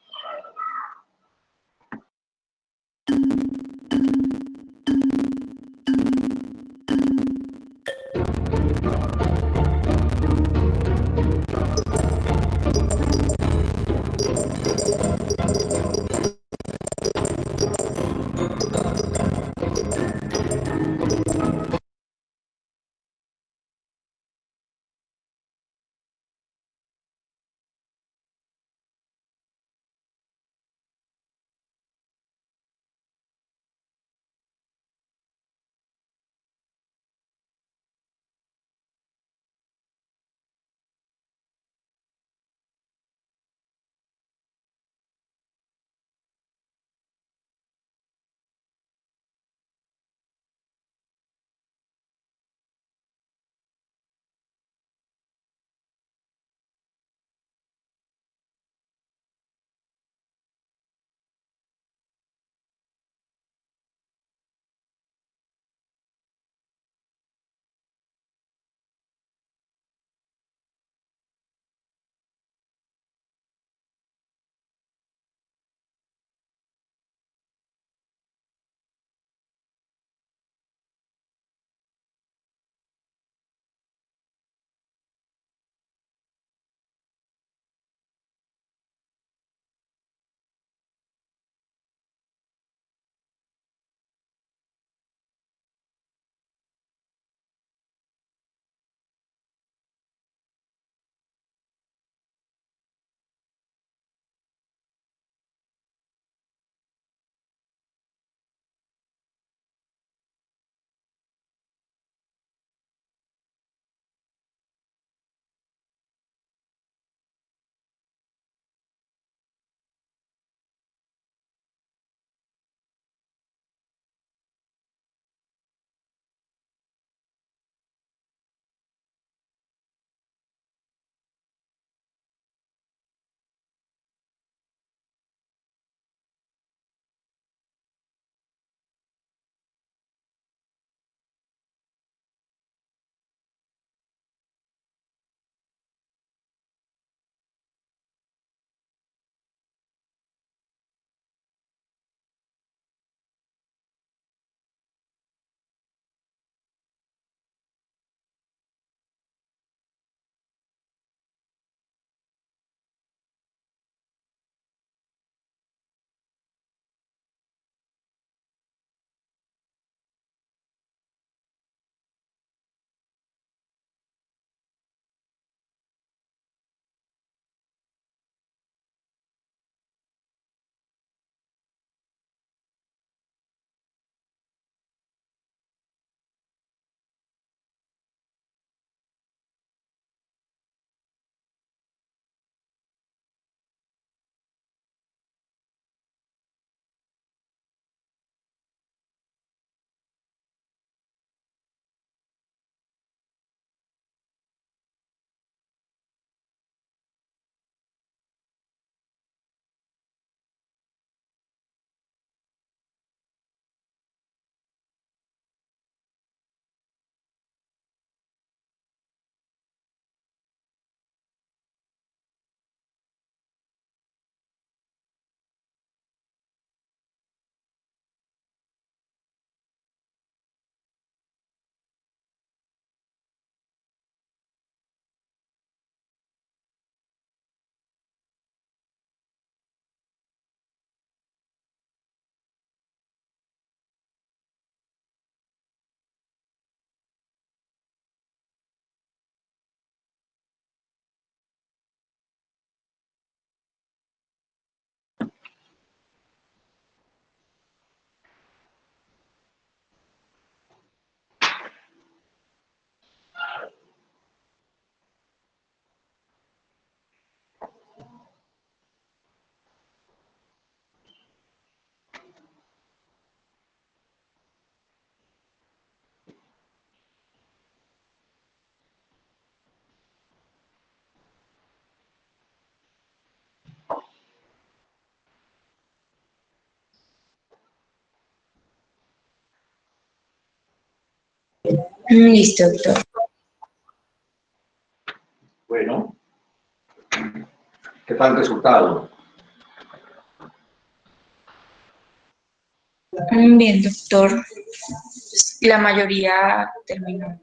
Listo, doctor. Bueno, ¿qué tal el resultado? Bien, doctor. Pues, la mayoría terminó.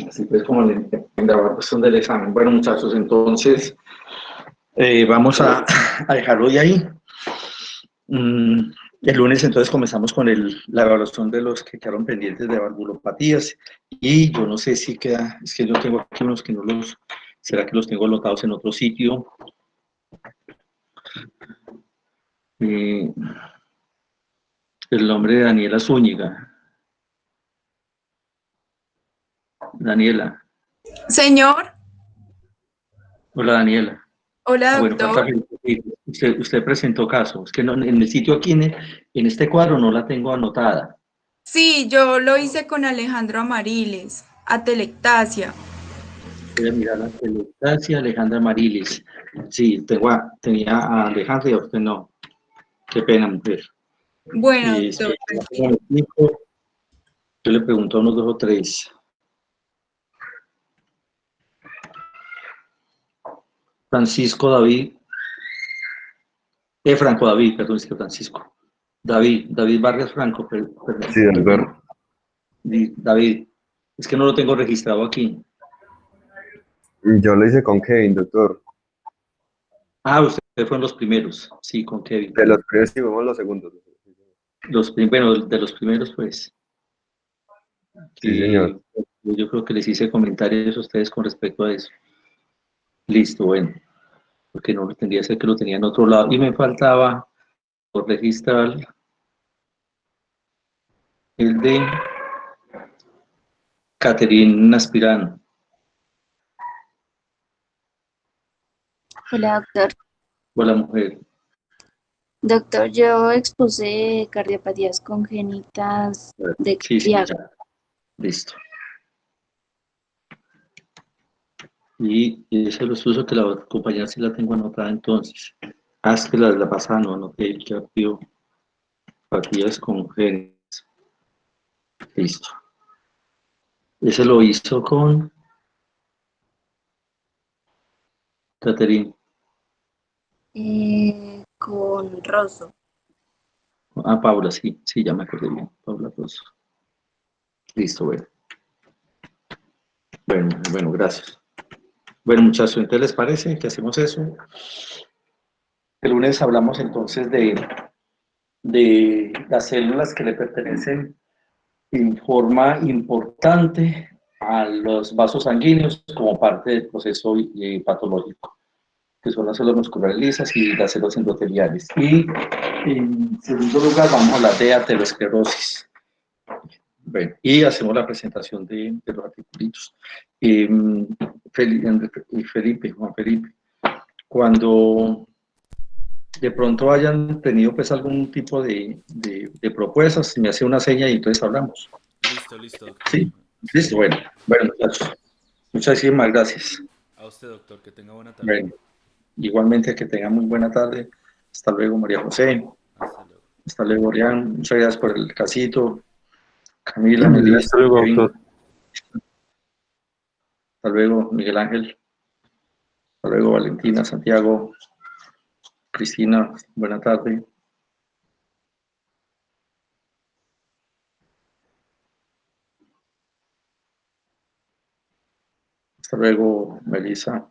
Así pues, como en la cuestión del examen. Bueno, muchachos, entonces vamos a dejarlo de ahí. El lunes entonces comenzamos con la evaluación de los que quedaron pendientes de valvulopatías y yo no sé si queda, es que yo tengo aquí unos que no los, será que los tengo anotados en otro sitio. El nombre de Daniela Zúñiga. Daniela. Señor, Hola, Daniela. hola Bueno, falta doctor. usted presentó caso. Es que en el sitio aquí, en este cuadro, no la tengo anotada. Sí, yo lo hice con Alejandro Amariles, atelectasia. Voy a mirar a Telestacia, Alejandra Mariles. Sí, tenía a Alejandra y a usted no. Qué pena, mujer. Bueno, Espera doctor, un tranquilo. momentico. Yo le pregunto a unos 2 o 3. Francisco David, Franco David, perdón, es que Francisco. David Vargas Franco, perdón, Sí, doctor. David, es que no lo tengo registrado aquí. Yo lo hice con Kevin, doctor. Ah, usted fue en los primeros, sí, con Kevin. De los primeros sí, fuimos los segundos. Bueno, de los primeros, pues. Sí, señor. Yo creo que les hice comentarios a ustedes con respecto a eso. Listo, bueno, porque no tendría que ser que lo tenía en otro lado. Y me faltaba por registrar el de Catherine Aspirán. Hola, doctor. Hola, mujer. Doctor, yo expuse cardiopatías congénitas de Sí, sí, cardíaco. ya. Listo. Y ese lo uso que la compañera sí la tengo anotada entonces. Ah, es que la pasada no anoté el cardiopatías congénitas. Listo. Ese lo hizo con Catherine. Con Rosso. Ah, Paula, sí, sí, ya me acordé bien. Paula Rosso. Listo, bueno. Bueno, gracias. Bueno, muchachos, entonces les parece que hacemos eso. El lunes hablamos entonces de las células que le pertenecen en forma importante a los vasos sanguíneos como parte del proceso patológico, que son las células musculares lisas y las células endoteliales. Y en segundo lugar vamos a hablar de aterosclerosis. Bueno, y hacemos la presentación de los articulitos. Juan Felipe, cuando de pronto hayan tenido pues algún tipo de propuestas, me hace una seña y entonces hablamos. Listo, doctor. Sí, listo, bueno, muchachos, muchísimas gracias. A usted, doctor, que tenga buena tarde. Bueno, igualmente que tengan muy buena tarde. Hasta luego, María José. Hasta luego. Hasta luego, Orián. Muchas gracias por el casito. Camila, Melissa, Hasta luego, Kevin. doctor. Hasta luego, Miguel Ángel. Hasta luego, Valentina, Santiago, Cristina. Buena tarde. Hasta luego, Melissa.